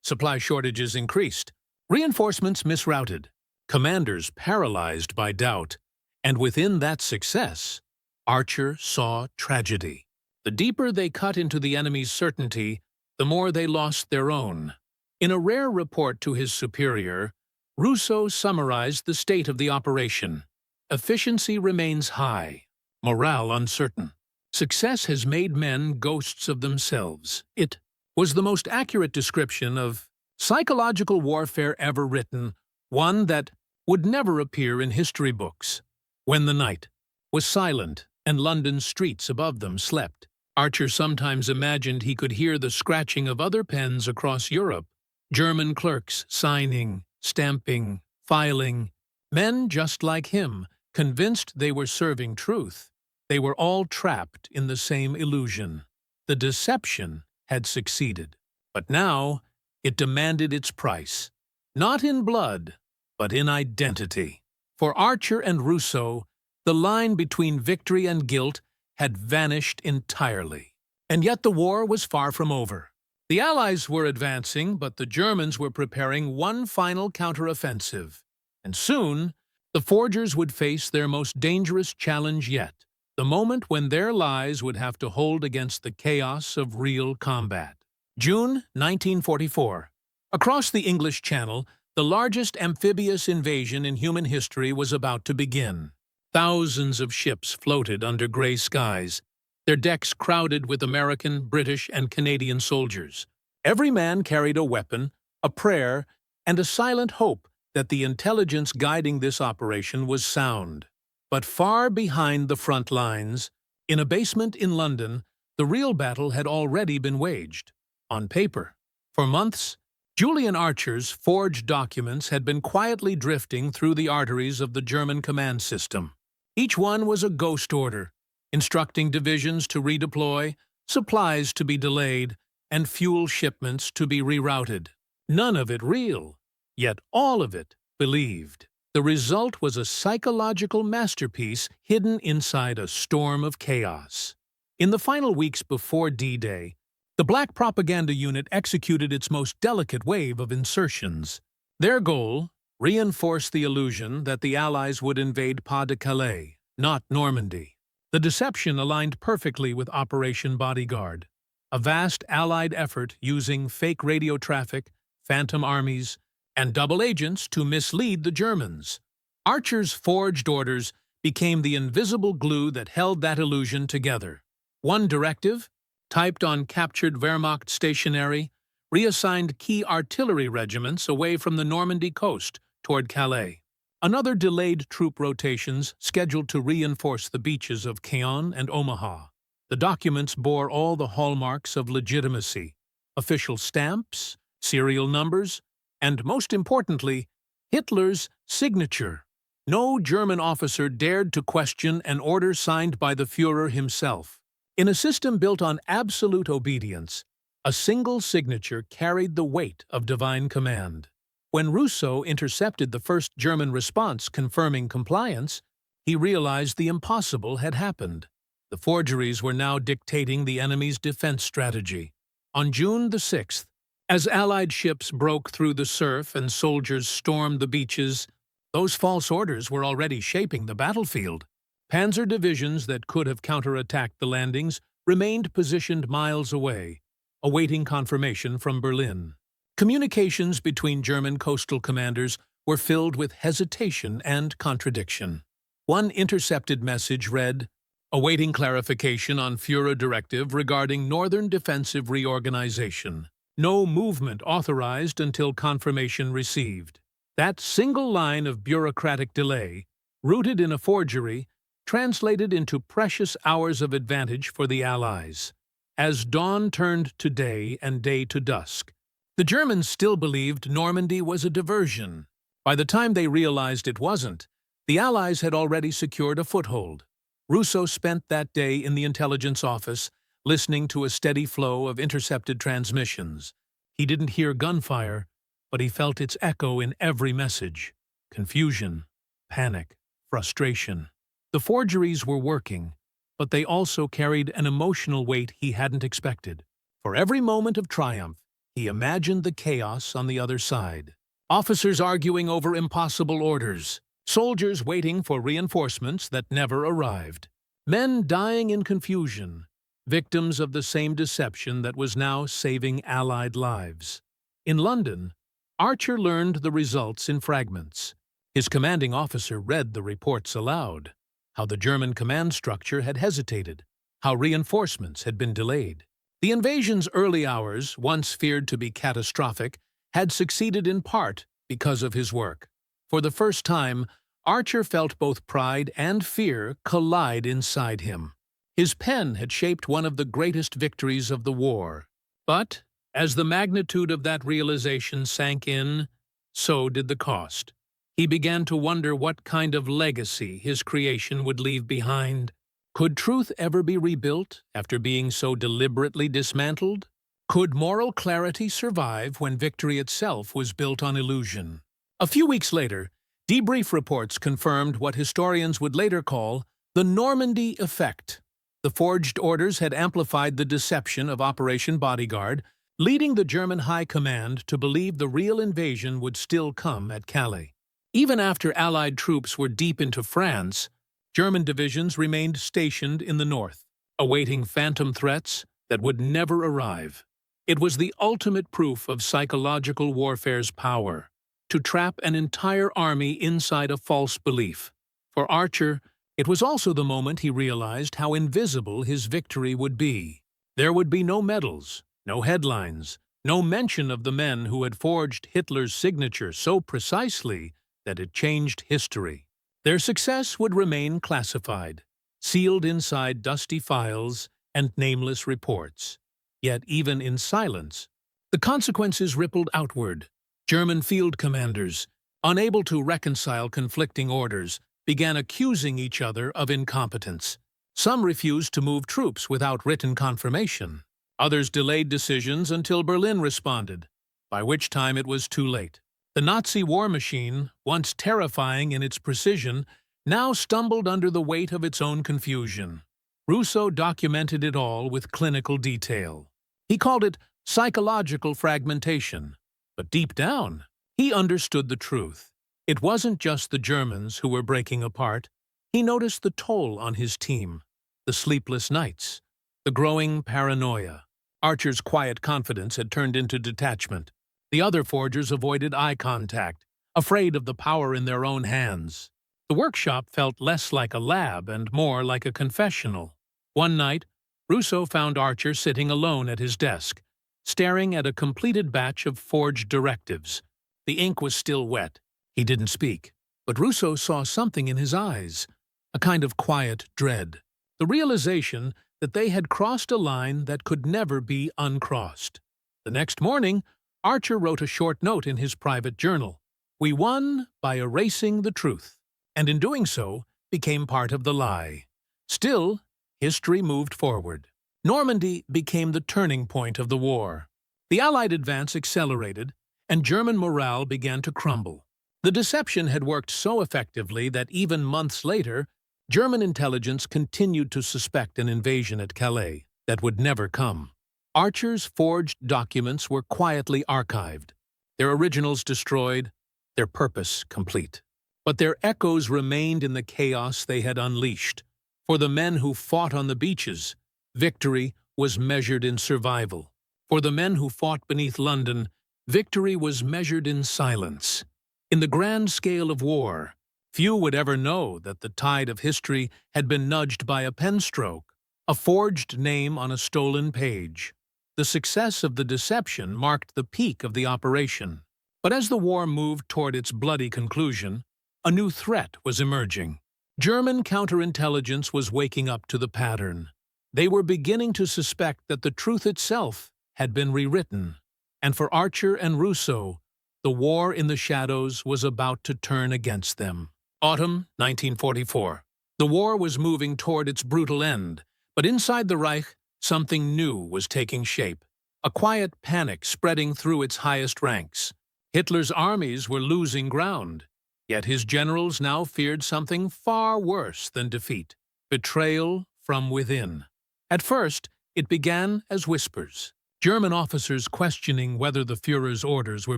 Speaker 1: Supply shortages increased, reinforcements misrouted, commanders paralyzed by doubt, and within that success, Archer saw tragedy. The deeper they cut into the enemy's certainty, the more they lost their own. In a rare report to his superior, Russo summarized the state of the operation. Efficiency remains high, morale uncertain. Success has made men ghosts of themselves. It was the most accurate description of psychological warfare ever written, one that would never appear in history books. When the night was silent and London's streets above them slept, Archer sometimes imagined he could hear the scratching of other pens across Europe, German clerks signing, stamping, filing, men just like him, convinced they were serving truth. They were all trapped in the same illusion. The deception had succeeded, but now it demanded its price, not in blood, but in identity. For Archer and Russo, the line between victory and guilt had vanished entirely. And yet the war was far from over. The Allies were advancing, but the Germans were preparing one final counteroffensive. And soon, the forgers would face their most dangerous challenge yet, the moment when their lies would have to hold against the chaos of real combat. June 1944. Across the English Channel, the largest amphibious invasion in human history was about to begin. Thousands of ships floated under gray skies, their decks crowded with American, British, and Canadian soldiers. Every man carried a weapon, a prayer, and a silent hope that the intelligence guiding this operation was sound. But far behind the front lines, in a basement in London, the real battle had already been waged. On paper. For months, Julian Archer's forged documents had been quietly drifting through the arteries of the German command system. Each one was a ghost order, instructing divisions to redeploy, supplies to be delayed, and fuel shipments to be rerouted. None of it real, yet all of it believed. The result was a psychological masterpiece hidden inside a storm of chaos. In the final weeks before D-Day, the Black Propaganda Unit executed its most delicate wave of insertions. Their goal, reinforce the illusion that the Allies would invade Pas-de-Calais, not Normandy. The deception aligned perfectly with Operation Bodyguard, a vast Allied effort using fake radio traffic, phantom armies, and double agents to mislead the Germans. Archer's forged orders became the invisible glue that held that illusion together. One directive, typed on captured Wehrmacht stationery, reassigned key artillery regiments away from the Normandy coast toward Calais. Another delayed troop rotations scheduled to reinforce the beaches of Caen and Omaha. The documents bore all the hallmarks of legitimacy: official stamps, serial numbers, and, most importantly, Hitler's signature. No German officer dared to question an order signed by the Führer himself. In a system built on absolute obedience, a single signature carried the weight of divine command. When Russo intercepted the first German response confirming compliance, he realized the impossible had happened. The forgeries were now dictating the enemy's defense strategy. On June the 6th, as Allied ships broke through the surf and soldiers stormed the beaches, those false orders were already shaping the battlefield. Panzer divisions that could have counterattacked the landings remained positioned miles away, awaiting confirmation from Berlin. Communications between German coastal commanders were filled with hesitation and contradiction. One intercepted message read, "Awaiting clarification on Führer directive regarding northern defensive reorganization. No movement authorized until confirmation received." That single line of bureaucratic delay, rooted in a forgery, translated into precious hours of advantage for the Allies. As dawn turned to day and day to dusk, the Germans still believed Normandy was a diversion. By the time they realized it wasn't, the Allies had already secured a foothold. Russo spent that day in the intelligence office, listening to a steady flow of intercepted transmissions. He didn't hear gunfire, but he felt its echo in every message. Confusion, panic, frustration. The forgeries were working, but they also carried an emotional weight he hadn't expected. For every moment of triumph, he imagined the chaos on the other side. Officers arguing over impossible orders, soldiers waiting for reinforcements that never arrived, men dying in confusion, victims of the same deception that was now saving Allied lives. In London, Archer learned the results in fragments. His commanding officer read the reports aloud, how the German command structure had hesitated, how reinforcements had been delayed. The invasion's early hours, once feared to be catastrophic, had succeeded in part because of his work. For the first time, Archer felt both pride and fear collide inside him. His pen had shaped one of the greatest victories of the war. But, as the magnitude of that realization sank in, so did the cost. He began to wonder what kind of legacy his creation would leave behind. Could truth ever be rebuilt after being so deliberately dismantled? Could moral clarity survive when victory itself was built on illusion? A few weeks later, debrief reports confirmed what historians would later call the Normandy effect. The forged orders had amplified the deception of Operation Bodyguard, leading the German High Command to believe the real invasion would still come at Calais. Even after Allied troops were deep into France, German divisions remained stationed in the north, awaiting phantom threats that would never arrive. It was the ultimate proof of psychological warfare's power, to trap an entire army inside a false belief. For Archer, it was also the moment he realized how invisible his victory would be. There would be no medals, no headlines, no mention of the men who had forged Hitler's signature so precisely that it changed history. Their success would remain classified, sealed inside dusty files and nameless reports. Yet even in silence, the consequences rippled outward. German field commanders, unable to reconcile conflicting orders, began accusing each other of incompetence. Some refused to move troops without written confirmation. Others delayed decisions until Berlin responded, by which time it was too late. The Nazi war machine, once terrifying in its precision, now stumbled under the weight of its own confusion. Russo documented it all with clinical detail. He called it psychological fragmentation. But deep down, he understood the truth. It wasn't just the Germans who were breaking apart. He noticed the toll on his team, the sleepless nights, the growing paranoia. Archer's quiet confidence had turned into detachment. The other forgers avoided eye contact, afraid of the power in their own hands. The workshop felt less like a lab and more like a confessional. One night, Russo found Archer sitting alone at his desk, staring at a completed batch of forged directives. The ink was still wet. He didn't speak, but Russo saw something in his eyes, a kind of quiet dread, the realization that they had crossed a line that could never be uncrossed. The next morning, Archer wrote a short note in his private journal. "We won by erasing the truth," and in doing so, became part of the lie. Still, history moved forward. Normandy became the turning point of the war. The Allied advance accelerated, and German morale began to crumble. The deception had worked so effectively that even months later, German intelligence continued to suspect an invasion at Calais that would never come. Archer's forged documents were quietly archived, their originals destroyed, their purpose complete. But their echoes remained in the chaos they had unleashed. For the men who fought on the beaches, victory was measured in survival. For the men who fought beneath London, victory was measured in silence. In the grand scale of war, few would ever know that the tide of history had been nudged by a pen stroke, a forged name on a stolen page. The success of the deception marked the peak of the operation. But as the war moved toward its bloody conclusion, a new threat was emerging. German counterintelligence was waking up to the pattern. They were beginning to suspect that the truth itself had been rewritten. And for Archer and Russo, the war in the shadows was about to turn against them. Autumn 1944. The war was moving toward its brutal end, but inside the Reich, something new was taking shape. A quiet panic spreading through its highest ranks. Hitler's armies were losing ground, yet his generals now feared something far worse than defeat: betrayal from within. At first, it began as whispers. German officers questioning whether the Führer's orders were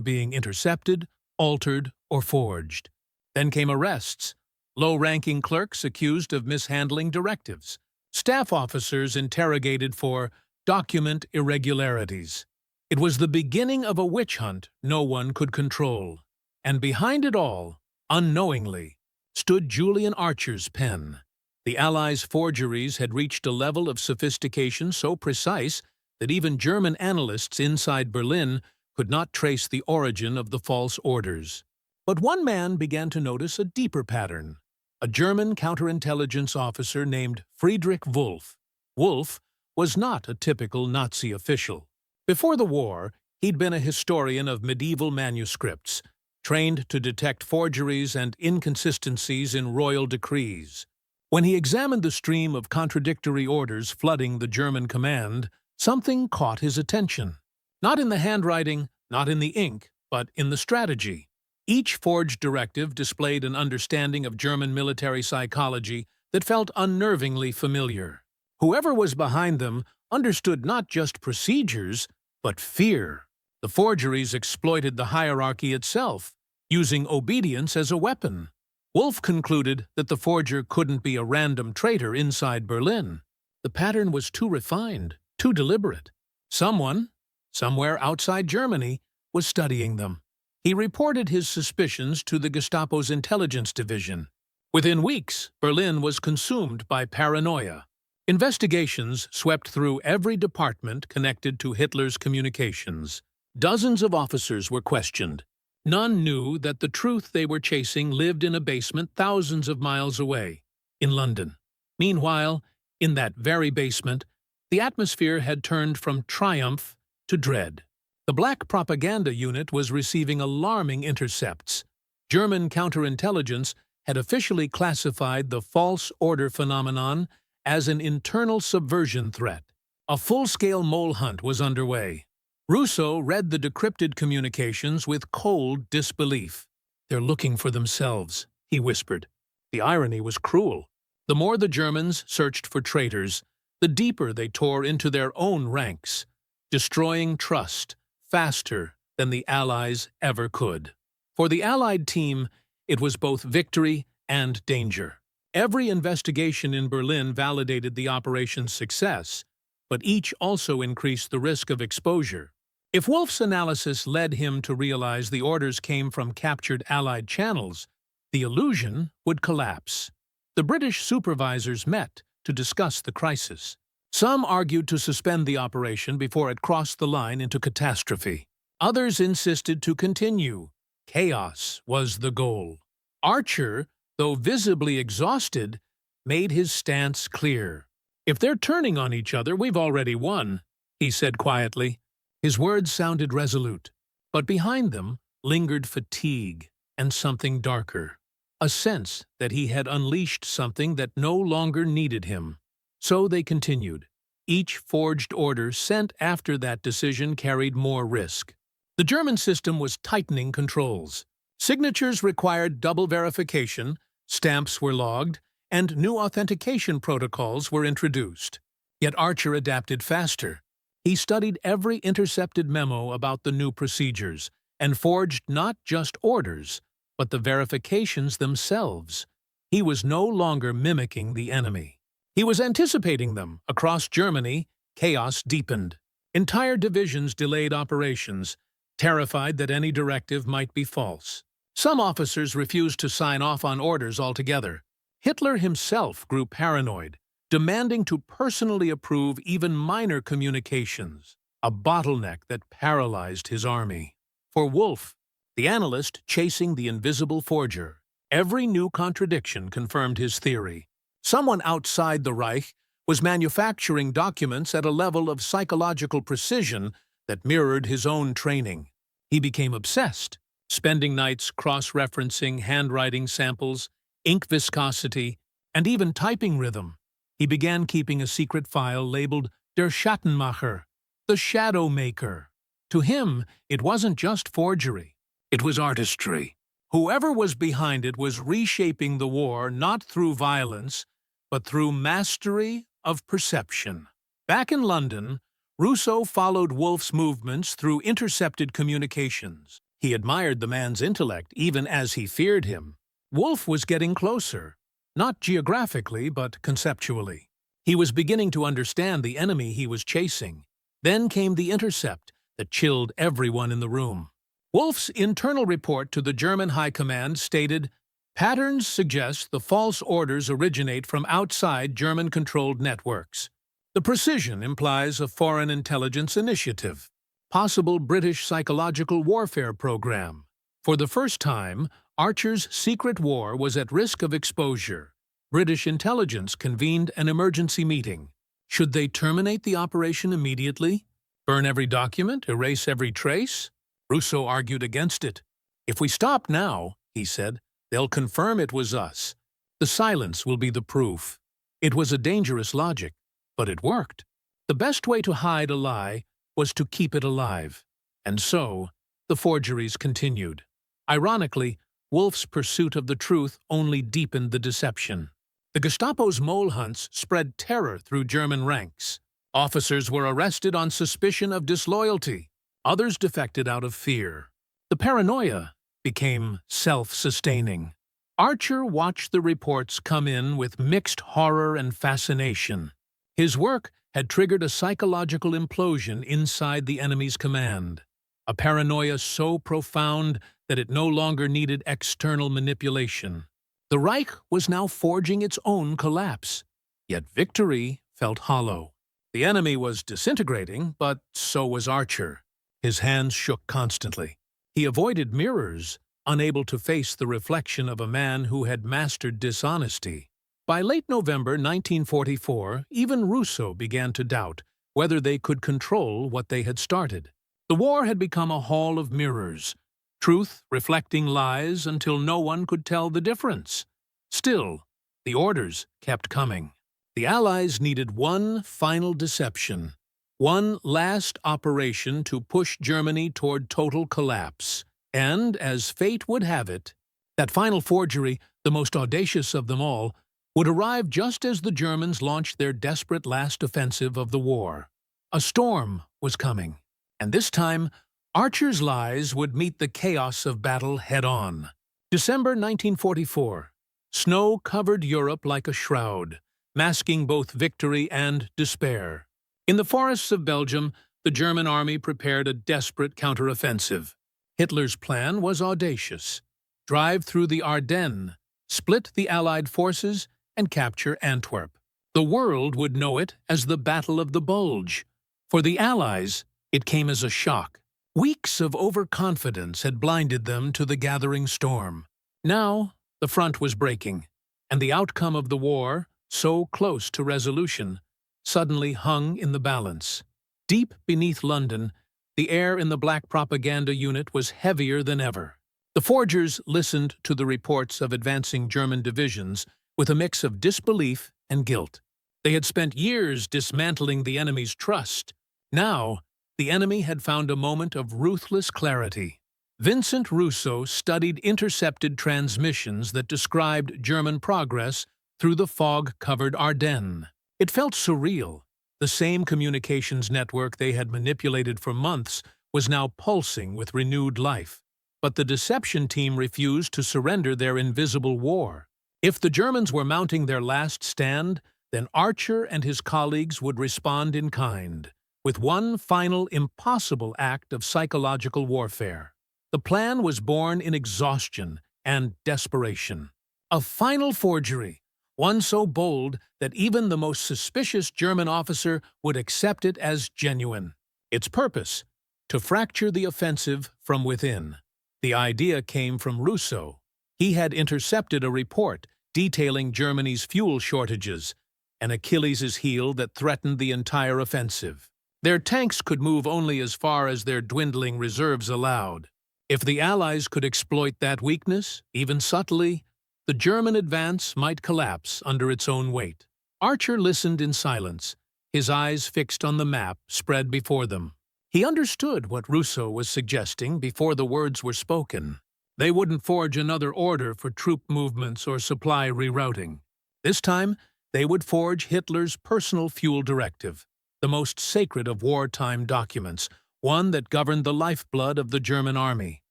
Speaker 1: being intercepted, altered, or forged. Then came arrests, low-ranking clerks accused of mishandling directives, staff officers interrogated for document irregularities. It was the beginning of a witch hunt no one could control. And behind it all, unknowingly, stood Julian Archer's pen. The Allies' forgeries had reached a level of sophistication so precise that even German analysts inside Berlin could not trace the origin of the false orders. But one man began to notice a deeper pattern: a German counterintelligence officer named Friedrich Wolff. Wolff was not a typical Nazi official. Before the war, he'd been a historian of medieval manuscripts, trained to detect forgeries and inconsistencies in royal decrees. When he examined the stream of contradictory orders flooding the German command, something caught his attention. Not in the handwriting, not in the ink, but in the strategy. Each forged directive displayed an understanding of German military psychology that felt unnervingly familiar. Whoever was behind them understood not just procedures, but fear. The forgeries exploited the hierarchy itself, using obedience as a weapon. Wolff concluded that the forger couldn't be a random traitor inside Berlin. The pattern was too refined, too deliberate. Someone, somewhere outside Germany, was studying them. He reported his suspicions to the Gestapo's intelligence division. Within weeks, Berlin was consumed by paranoia. Investigations swept through every department connected to Hitler's communications. Dozens of officers were questioned. None knew that the truth they were chasing lived in a basement thousands of miles away, in London. Meanwhile, in that very basement, the atmosphere had turned from triumph to dread. The Black Propaganda Unit was receiving alarming intercepts. German counterintelligence had officially classified the false order phenomenon as an internal subversion threat. A full-scale mole hunt was underway. Russo read the decrypted communications with cold disbelief. "They're looking for themselves," he whispered. The irony was cruel. The more the Germans searched for traitors, the deeper they tore into their own ranks, destroying trust faster than the Allies ever could. For the Allied team, it was both victory and danger. Every investigation in Berlin validated the operation's success, but each also increased the risk of exposure. If Wolff's analysis led him to realize the orders came from captured Allied channels, the illusion would collapse. The British supervisors met to discuss the crisis. Some argued to suspend the operation before it crossed the line into catastrophe. Others insisted to continue. Chaos was the goal. Archer, though visibly exhausted, made his stance clear. "If they're turning on each other, we've already won," he said quietly. His words sounded resolute, but behind them lingered fatigue and something darker, a sense that he had unleashed something that no longer needed him. So they continued. Each forged order sent after that decision carried more risk. The German system was tightening controls. Signatures required double verification, stamps were logged, and new authentication protocols were introduced. Yet Archer adapted faster. He studied every intercepted memo about the new procedures and forged not just orders, but the verifications themselves. He was no longer mimicking the enemy. He was anticipating them. Across Germany, chaos deepened. Entire divisions delayed operations, terrified that any directive might be false. Some officers refused to sign off on orders altogether. Hitler himself grew paranoid, demanding to personally approve even minor communications, a bottleneck that paralyzed his army. For Wolff, the analyst chasing the invisible forger, every new contradiction confirmed his theory. Someone outside the Reich was manufacturing documents at a level of psychological precision that mirrored his own training. He became obsessed, spending nights cross-referencing handwriting samples, ink viscosity, and even typing rhythm. He began keeping a secret file labeled Der Schattenmacher, the Shadow Maker. To him, it wasn't just forgery. It was artistry. Whoever was behind it was reshaping the war not through violence, but through mastery of perception. Back in London, Russo followed Wolf's movements through intercepted communications. He admired the man's intellect even as he feared him. Wolf was getting closer, not geographically but conceptually. He was beginning to understand the enemy he was chasing. Then came the intercept that chilled everyone in the room. Wolf's internal report to the German High Command stated, "Patterns suggest the false orders originate from outside German-controlled networks. The precision implies a foreign intelligence initiative, possible British psychological warfare program." For the first time, Archer's secret war was at risk of exposure. British intelligence convened an emergency meeting. Should they terminate the operation immediately? Burn every document? Erase every trace? Russo argued against it. "If we stop now," he said, "they'll confirm it was us. The silence will be the proof." It was a dangerous logic, but it worked. The best way to hide a lie was to keep it alive. And so, the forgeries continued. Ironically, Wolf's pursuit of the truth only deepened the deception. The Gestapo's mole hunts spread terror through German ranks. Officers were arrested on suspicion of disloyalty. Others defected out of fear. The paranoia became self-sustaining. Archer watched the reports come in with mixed horror and fascination. His work had triggered a psychological implosion inside the enemy's command, a paranoia so profound that it no longer needed external manipulation. The Reich was now forging its own collapse, yet victory felt hollow. The enemy was disintegrating, but so was Archer. His hands shook constantly. He avoided mirrors, unable to face the reflection of a man who had mastered dishonesty. By late November 1944, even Russo began to doubt whether they could control what they had started. The war had become a hall of mirrors, truth reflecting lies until no one could tell the difference. Still, the orders kept coming. The Allies needed one final deception, one last operation to push Germany toward total collapse. And, as fate would have it, that final forgery, the most audacious of them all, would arrive just as the Germans launched their desperate last offensive of the war. A storm was coming, and this time, Archer's lies would meet the chaos of battle head-on. December 1944. Snow covered Europe like a shroud, masking both victory and despair. In the forests of Belgium, the German army prepared a desperate counteroffensive. Hitler's plan was audacious: drive through the Ardennes, split the Allied forces, and capture Antwerp. The world would know it as the Battle of the Bulge. For the Allies, it came as a shock. Weeks of overconfidence had blinded them to the gathering storm. Now, the front was breaking, and the outcome of the war, so close to resolution, suddenly hung in the balance. Deep beneath London, the air in the Black Propaganda Unit was heavier than ever. The forgers listened to the reports of advancing German divisions with a mix of disbelief and guilt. They had spent years dismantling the enemy's trust. Now, the enemy had found a moment of ruthless clarity. Vincent Russo studied intercepted transmissions that described German progress through the fog-covered Ardennes. It felt surreal. The same communications network they had manipulated for months was now pulsing with renewed life. But the deception team refused to surrender their invisible war. If the Germans were mounting their last stand, then Archer and his colleagues would respond in kind, with one final impossible act of psychological warfare. The plan was born in exhaustion and desperation. A final forgery, one so bold that even the most suspicious German officer would accept it as genuine. Its purpose: to fracture the offensive from within. The idea came from Russo. He had intercepted a report detailing Germany's fuel shortages, an Achilles' heel that threatened the entire offensive. Their tanks could move only as far as their dwindling reserves allowed. If the Allies could exploit that weakness, even subtly, the German advance might collapse under its own weight. Archer listened in silence, his eyes fixed on the map spread before them. He understood what Russo was suggesting before the words were spoken. They wouldn't forge another order for troop movements or supply rerouting. This time, they would forge Hitler's personal fuel directive, the most sacred of wartime documents, one that governed the lifeblood of the German army.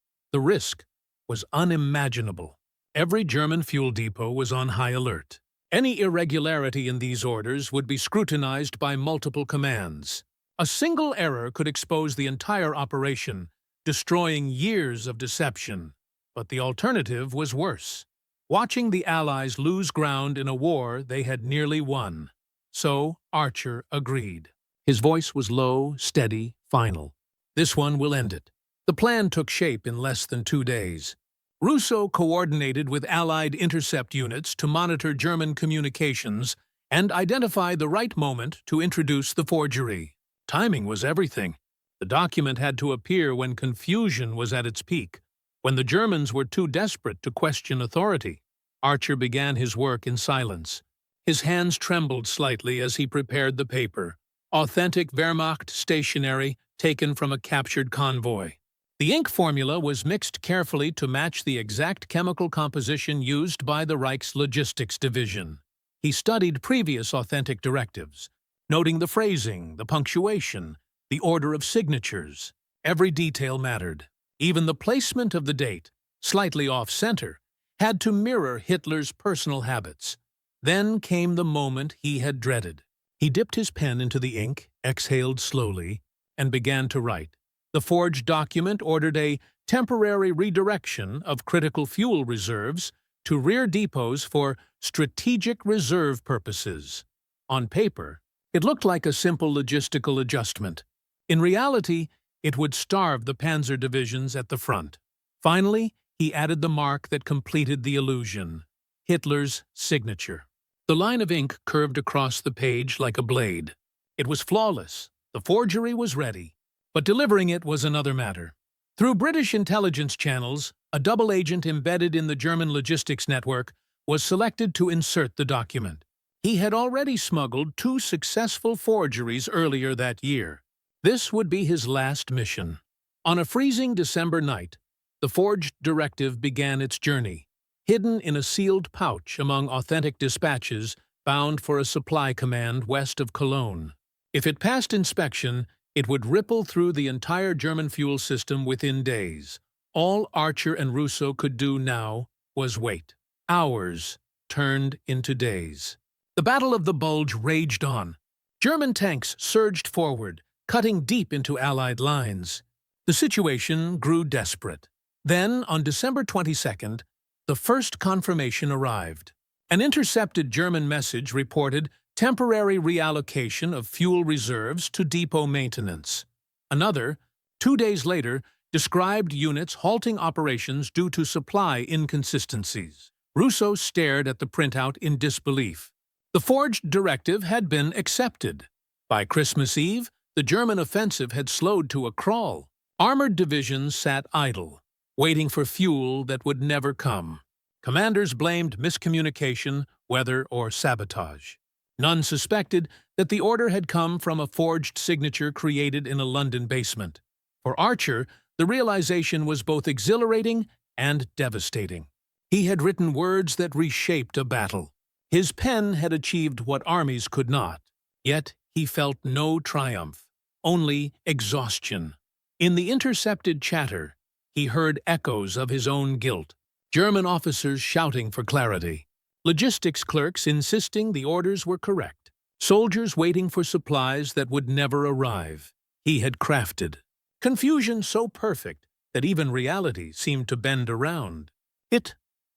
Speaker 1: The risk was unimaginable. Every German fuel depot was on high alert. Any irregularity in these orders would be scrutinized by multiple commands. A single error could expose the entire operation, destroying years of deception. But the alternative was worse. Watching the Allies lose ground in a war they had nearly won. So Archer agreed. His voice was low, steady, final. This one will end it. The plan took shape in less than 2 days. Russo coordinated with Allied intercept units to monitor German communications and identify the right moment to introduce the forgery. Timing was everything. The document had to appear when confusion was at its peak, when the Germans were too desperate to question authority. Archer began his work in silence. His hands trembled slightly as he prepared the paper. Authentic Wehrmacht stationery taken from a captured convoy. The ink formula was mixed carefully to match the exact chemical composition used by the Reich's logistics division. He studied previous authentic directives, noting the phrasing, the punctuation, the order of signatures. Every detail mattered. Even the placement of the date, slightly off-center, had to mirror Hitler's personal habits. Then came the moment he had dreaded. He dipped his pen into the ink, exhaled slowly, and began to write. The forged document ordered a temporary redirection of critical fuel reserves to rear depots for strategic reserve purposes. On paper, it looked like a simple logistical adjustment. In reality, it would starve the panzer divisions at the front. Finally, he added the mark that completed the illusion: Hitler's signature. The line of ink curved across the page like a blade. It was flawless. The forgery was ready. But delivering it was another matter. Through British intelligence channels, a double agent embedded in the German logistics network was selected to insert the document. He had already smuggled 2 successful forgeries earlier that year. This would be his last mission. On a freezing December night, the forged directive began its journey, hidden in a sealed pouch among authentic dispatches bound for a supply command west of Cologne. If it passed inspection, it would ripple through the entire German fuel system within days. All Archer and Russo could do now was wait. Hours turned into days. The Battle of the Bulge raged on. German tanks surged forward, cutting deep into Allied lines. The situation grew desperate. Then, on December 22nd, the first confirmation arrived. An intercepted German message reported temporary reallocation of fuel reserves to depot maintenance. Another, 2 days later, described units halting operations due to supply inconsistencies. Russo stared at the printout in disbelief. The forged directive had been accepted. By Christmas Eve, the German offensive had slowed to a crawl. Armored divisions sat idle, waiting for fuel that would never come. Commanders blamed miscommunication, weather, or sabotage. None suspected that the order had come from a forged signature created in a London basement. For Archer, the realization was both exhilarating and devastating. He had written words that reshaped a battle. His pen had achieved what armies could not. Yet he felt no triumph, only exhaustion. In the intercepted chatter, he heard echoes of his own guilt. German officers shouting for clarity. Logistics clerks insisting the orders were correct. Soldiers waiting for supplies that would never arrive. He had crafted. Confusion so perfect that even reality seemed to bend around.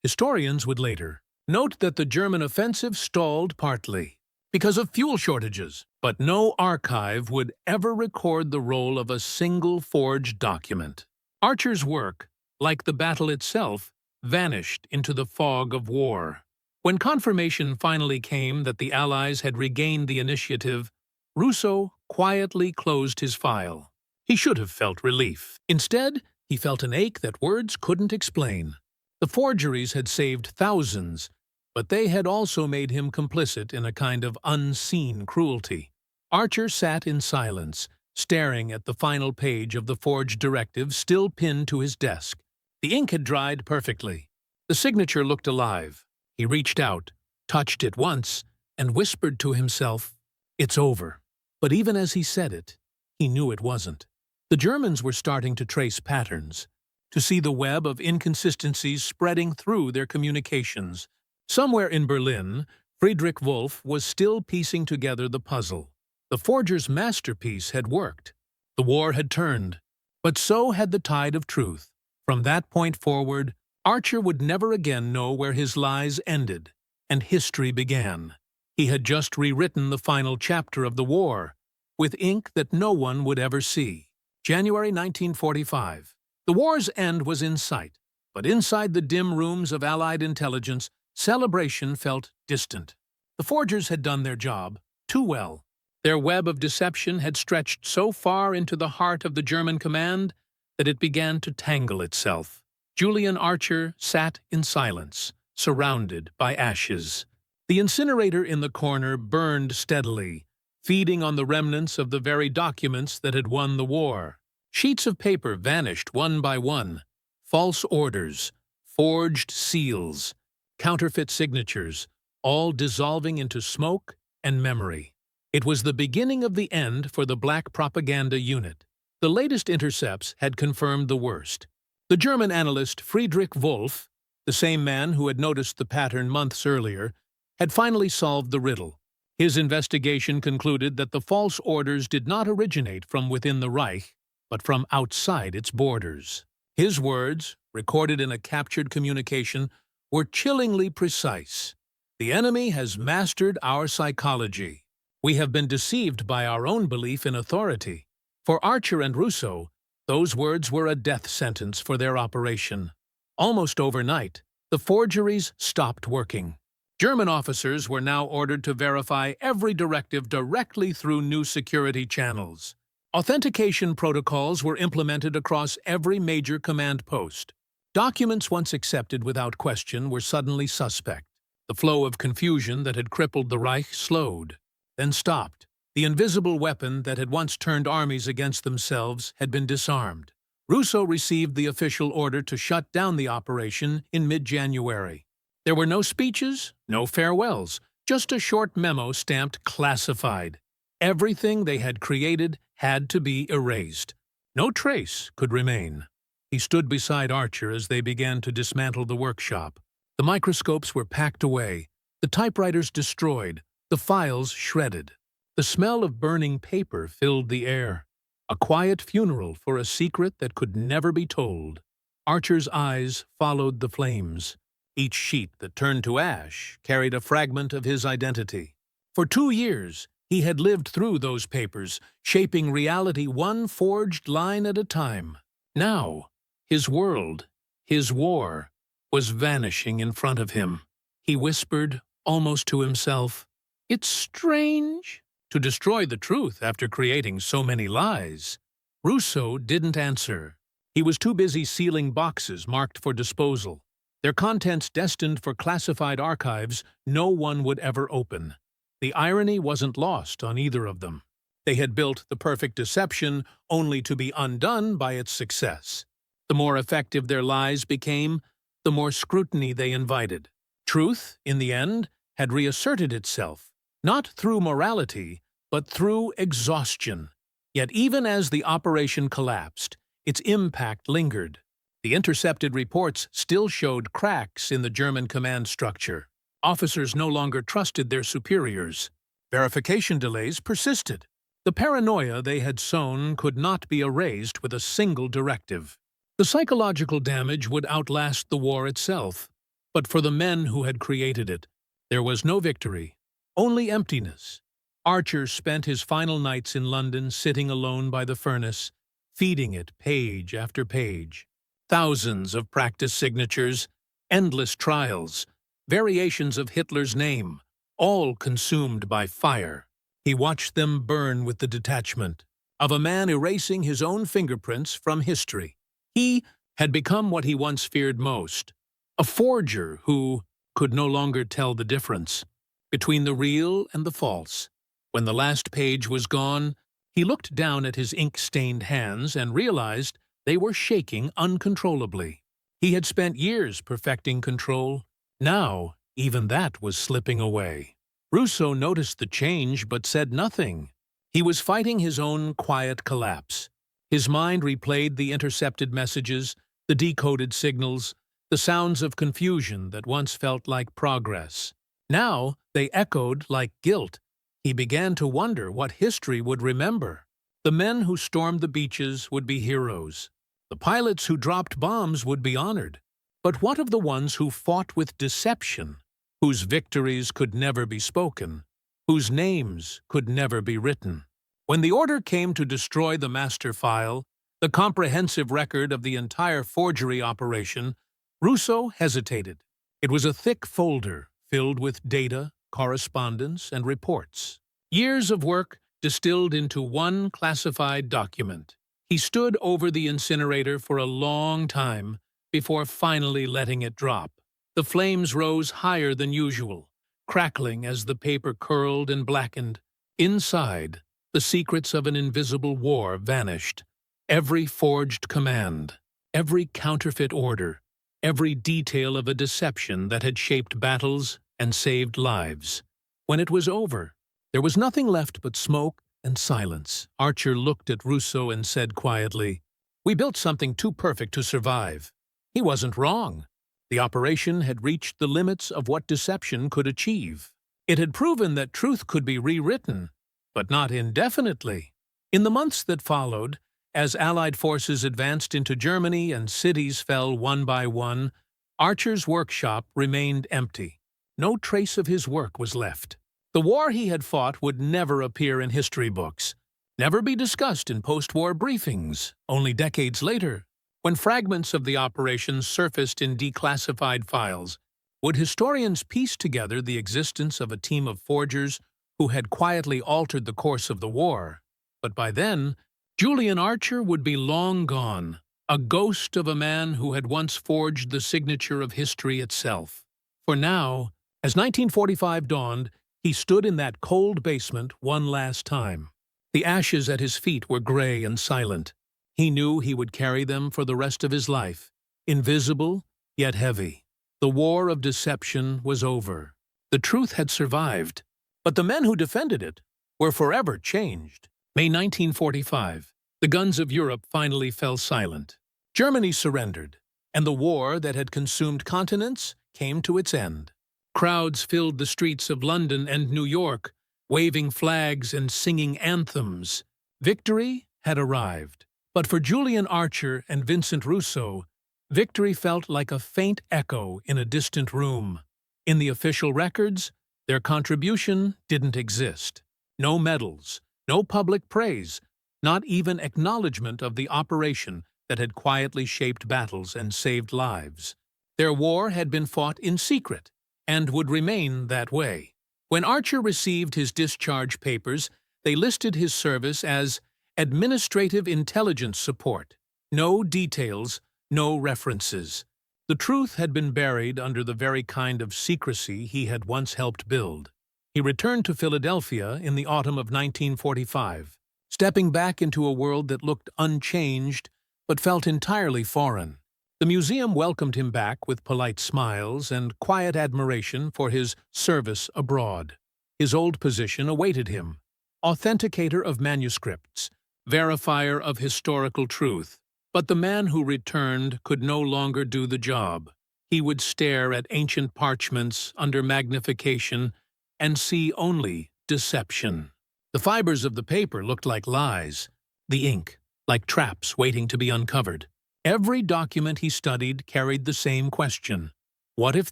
Speaker 1: Historians would later note that the German offensive stalled partly because of fuel shortages, but no archive would ever record the role of a single forged document. Archer's work, like the battle itself, vanished into the fog of war. When confirmation finally came that the Allies had regained the initiative, Russo quietly closed his file. He should have felt relief. Instead, he felt an ache that words couldn't explain. The forgeries had saved thousands, but they had also made him complicit in a kind of unseen cruelty. Archer sat in silence, staring at the final page of the forged directive still pinned to his desk. The ink had dried perfectly. The signature looked alive. He reached out, touched it once, and whispered to himself, "It's over." But even as he said it, he knew it wasn't. The Germans were starting to trace patterns, to see the web of inconsistencies spreading through their communications. Somewhere in Berlin, Friedrich Wolf was still piecing together the puzzle. The forger's masterpiece had worked. The war had turned. But so had the tide of truth. From that point forward, Archer would never again know where his lies ended, and history began. He had just rewritten the final chapter of the war, with ink that no one would ever see. January 1945. The war's end was in sight, but inside the dim rooms of Allied intelligence, celebration felt distant. The forgers had done their job too well. Their web of deception had stretched so far into the heart of the German command that it began to tangle itself. Julian Archer sat in silence, surrounded by ashes. The incinerator in the corner burned steadily, feeding on the remnants of the very documents that had won the war. Sheets of paper vanished one by one. False orders, forged seals, counterfeit signatures, all dissolving into smoke and memory. It was the beginning of the end for the Black Propaganda Unit. The latest intercepts had confirmed the worst. The German analyst Friedrich Wolf, the same man who had noticed the pattern months earlier, had finally solved the riddle. His investigation concluded that the false orders did not originate from within the Reich, but from outside its borders. His words, recorded in a captured communication, were chillingly precise. "The enemy has mastered our psychology. We have been deceived by our own belief in authority." For Archer and Russo, those words were a death sentence for their operation. Almost overnight, the forgeries stopped working. German officers were now ordered to verify every directive directly through new security channels. Authentication protocols were implemented across every major command post. Documents once accepted without question were suddenly suspect. The flow of confusion that had crippled the Reich slowed, then stopped. The invisible weapon that had once turned armies against themselves had been disarmed. Russo received the official order to shut down the operation in mid-January. There were no speeches, no farewells, just a short memo stamped classified. Everything they had created had to be erased. No trace could remain. He stood beside Archer as they began to dismantle the workshop. The microscopes were packed away, the typewriters destroyed, the files shredded. The smell of burning paper filled the air. A quiet funeral for a secret that could never be told. Archer's eyes followed the flames. Each sheet that turned to ash carried a fragment of his identity. For 2 years, he had lived through those papers, shaping reality one forged line at a time. Now, his world, his war, was vanishing in front of him. He whispered, almost to himself, "It's strange to destroy the truth after creating so many lies." Russo didn't answer. He was too busy sealing boxes marked for disposal, their contents destined for classified archives no one would ever open. The irony wasn't lost on either of them. They had built the perfect deception only to be undone by its success. The more effective their lies became, the more scrutiny they invited. Truth, in the end, had reasserted itself, not through morality, but through exhaustion. Yet even as the operation collapsed, its impact lingered. The intercepted reports still showed cracks in the German command structure. Officers no longer trusted their superiors. Verification delays persisted. The paranoia they had sown could not be erased with a single directive. The psychological damage would outlast the war itself. But for the men who had created it, there was no victory, only emptiness. Archer spent his final nights in London sitting alone by the furnace, feeding it page after page. Thousands of practice signatures, endless trials, variations of Hitler's name, all consumed by fire. He watched them burn with the detachment of a man erasing his own fingerprints from history. He had become what he once feared most, a forger who could no longer tell the difference between the real and the false. When the last page was gone, He looked down at his ink-stained hands and realized they were shaking uncontrollably. He had spent years perfecting control. Now, even that was slipping away. Russo noticed the change but said nothing. He was fighting his own quiet collapse. His mind replayed the intercepted messages, the decoded signals, the sounds of confusion that once felt like progress. Now they echoed like guilt. He began to wonder what history would remember. The men who stormed the beaches would be heroes. The pilots who dropped bombs would be honored. But what of the ones who fought with deception, whose victories could never be spoken, whose names could never be written? When the order came to destroy the master file, the comprehensive record of the entire forgery operation, Russo hesitated. It was a thick folder filled with data, correspondence, and reports. Years of work distilled into one classified document. He stood over the incinerator for a long time before finally letting it drop. The flames rose higher than usual, crackling as the paper curled and blackened. Inside, the secrets of an invisible war vanished. Every forged command, every counterfeit order, every detail of a deception that had shaped battles and saved lives. When it was over, there was nothing left but smoke and silence. Archer looked at Russo and said quietly, "We built something too perfect to survive." He wasn't wrong. The operation had reached the limits of what deception could achieve. It had proven that truth could be rewritten, but not indefinitely. In the months that followed, as Allied forces advanced into Germany and cities fell one by one, Archer's workshop remained empty. No trace of his work was left. The war he had fought would never appear in history books, never be discussed in post-war briefings. Only decades later, when fragments of the operation surfaced in declassified files, would historians piece together the existence of a team of forgers who had quietly altered the course of the war. But by then, Julian Archer would be long gone, a ghost of a man who had once forged the signature of history itself. For now, as 1945 dawned, he stood in that cold basement one last time. The ashes at his feet were gray and silent. He knew he would carry them for the rest of his life, invisible yet heavy. The war of deception was over. The truth had survived, but the men who defended it were forever changed. May 1945, the guns of Europe finally fell silent. Germany surrendered, and the war that had consumed continents came to its end. Crowds filled the streets of London and New York, waving flags and singing anthems. Victory had arrived. But for Julian Archer and Vincent Russo, victory felt like a faint echo in a distant room. In the official records, their contribution didn't exist. No medals, no public praise, not even acknowledgement of the operation that had quietly shaped battles and saved lives. Their war had been fought in secret, and would remain that way. When Archer received his discharge papers, they listed his service as Administrative Intelligence Support. No details, no references. The truth had been buried under the very kind of secrecy he had once helped build. He returned to Philadelphia in the autumn of 1945, stepping back into a world that looked unchanged but felt entirely foreign. The museum welcomed him back with polite smiles and quiet admiration for his service abroad. His old position awaited him: authenticator of manuscripts, verifier of historical truth. But the man who returned could no longer do the job. He would stare at ancient parchments under magnification and see only deception. The fibers of the paper looked like lies, the ink like traps waiting to be uncovered. Every document he studied carried the same question: what if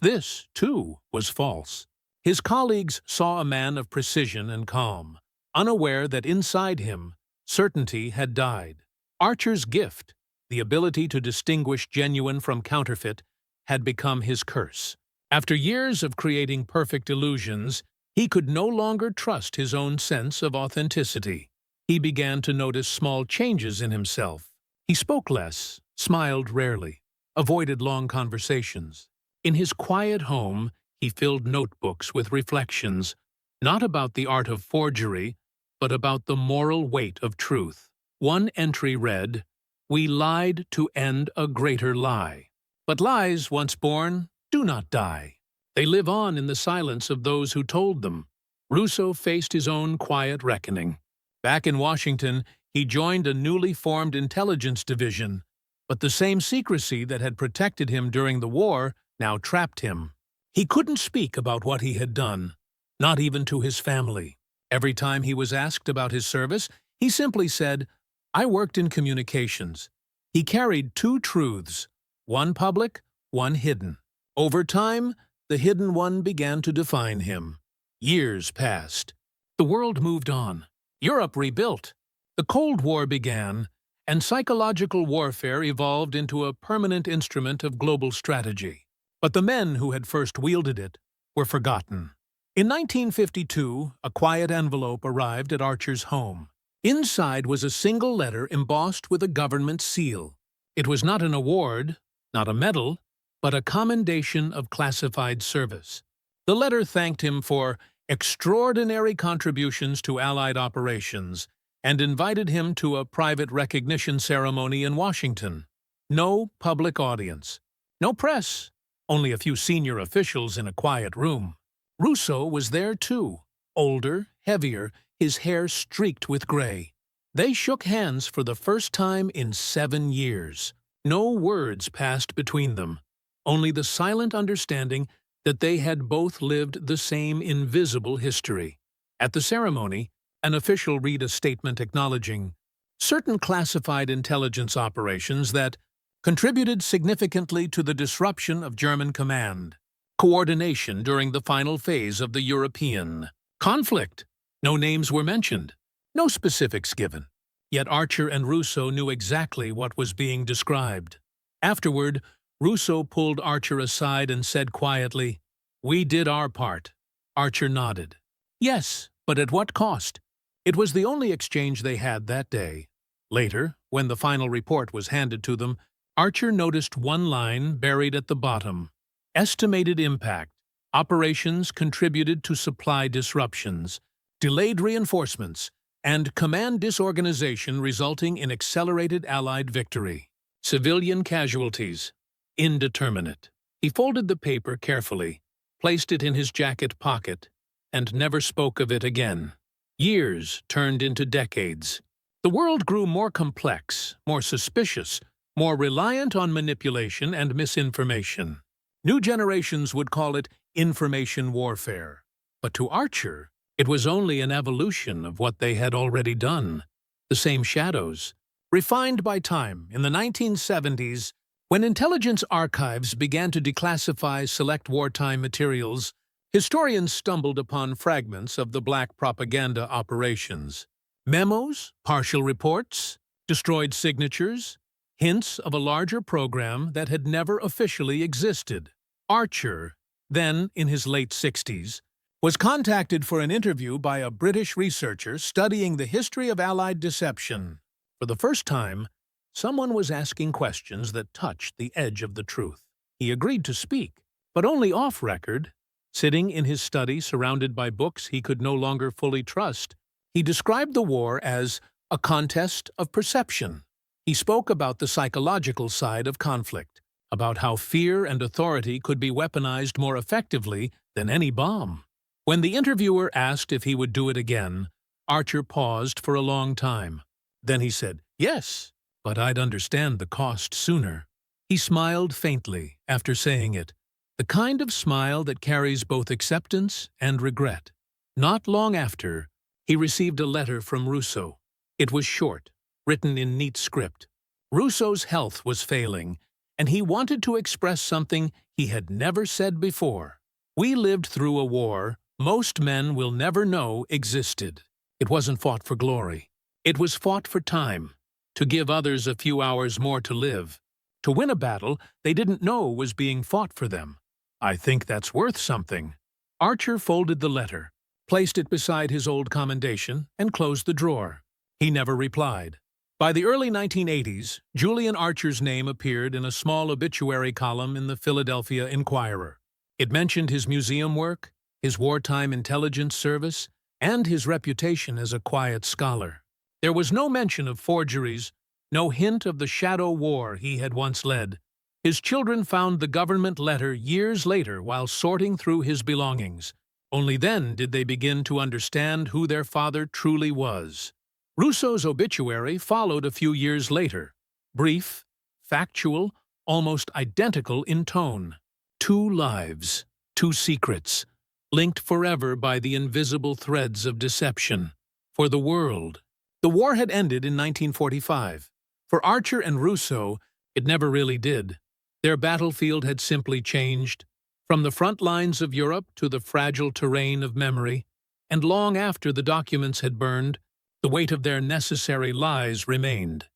Speaker 1: this, too, was false? His colleagues saw a man of precision and calm, unaware that inside him, certainty had died. Archer's gift, the ability to distinguish genuine from counterfeit, had become his curse. After years of creating perfect illusions, he could no longer trust his own sense of authenticity. He began to notice small changes in himself. He spoke less, smiled rarely, avoided long conversations. In his quiet home, he filled notebooks with reflections, not about the art of forgery, but about the moral weight of truth. One entry read, "We lied to end a greater lie. But lies, once born, do not die. They live on in the silence of those who told them." Russo faced his own quiet reckoning. Back in Washington, he joined a newly formed intelligence division, but the same secrecy that had protected him during the war now trapped him. He couldn't speak about what he had done, not even to his family. Every time he was asked about his service, he simply said, "I worked in communications." He carried two truths, one public, one hidden. Over time, the hidden one began to define him. Years passed. The world moved on. Europe rebuilt. The Cold War began, and psychological warfare evolved into a permanent instrument of global strategy. But the men who had first wielded it were forgotten. In 1952, a quiet envelope arrived at Archer's home. Inside was a single letter embossed with a government seal. It was not an award, not a medal, but a commendation of classified service. The letter thanked him for extraordinary contributions to Allied operations and invited him to a private recognition ceremony in Washington. No public audience, no press, only a few senior officials in a quiet room. Russo was there too, older, heavier, his hair streaked with gray. They shook hands for the first time in 7 years. No words passed between them, only the silent understanding that they had both lived the same invisible history. At the ceremony, an official read a statement acknowledging certain classified intelligence operations that contributed significantly to the disruption of German command, coordination during the final phase of the European conflict. No names were mentioned, no specifics given. Yet Archer and Russo knew exactly what was being described. Afterward, Russo pulled Archer aside and said quietly, "We did our part." Archer nodded. Yes, but at what cost? It was the only exchange they had that day. Later, when the final report was handed to them, Archer noticed one line buried at the bottom. Estimated impact. Operations contributed to supply disruptions, delayed reinforcements, and command disorganization resulting in accelerated Allied victory. Civilian casualties. Indeterminate. He folded the paper carefully, placed it in his jacket pocket, and never spoke of it again. Years turned into decades. The world grew more complex, more suspicious, more reliant on manipulation and misinformation. New generations would call it information warfare. But to Archer, it was only an evolution of what they had already done. The same shadows, refined by time. In the 1970s, when intelligence archives began to declassify select wartime materials, historians stumbled upon fragments of the black propaganda operations. Memos, partial reports, destroyed signatures, hints of a larger program that had never officially existed. Archer, then in his late 60s, was contacted for an interview by a British researcher studying the history of Allied deception. For the first time, someone was asking questions that touched the edge of the truth. He agreed to speak, but only off-record. Sitting in his study surrounded by books he could no longer fully trust, he described the war as a contest of perception. He spoke about the psychological side of conflict, about how fear and authority could be weaponized more effectively than any bomb. When the interviewer asked if he would do it again, Archer paused for a long time. Then he said, "Yes, but I'd understand the cost sooner." He smiled faintly after saying it, the kind of smile that carries both acceptance and regret. Not long after, he received a letter from Russo. It was short, written in neat script. Russo's health was failing, and he wanted to express something he had never said before. "We lived through a war most men will never know existed. It wasn't fought for glory. It was fought for time, to give others a few hours more to live, to win a battle they didn't know was being fought for them. I think that's worth something." Archer folded the letter, placed it beside his old commendation, and closed the drawer. He never replied. By the early 1980s, Julian Archer's name appeared in a small obituary column in the Philadelphia Inquirer. It mentioned his museum work, his wartime intelligence service, and his reputation as a quiet scholar. There was no mention of forgeries, no hint of the shadow war he had once led. His children found the government letter years later while sorting through his belongings. Only then did they begin to understand who their father truly was. Russo's obituary followed a few years later, brief, factual, almost identical in tone. 2 lives, 2 secrets, linked forever by the invisible threads of deception. For the world. The war had ended in 1945. For Archer and Russo, it never really did. Their battlefield had simply changed, from the front lines of Europe to the fragile terrain of memory, and long after the documents had burned, the weight of their necessary lies remained.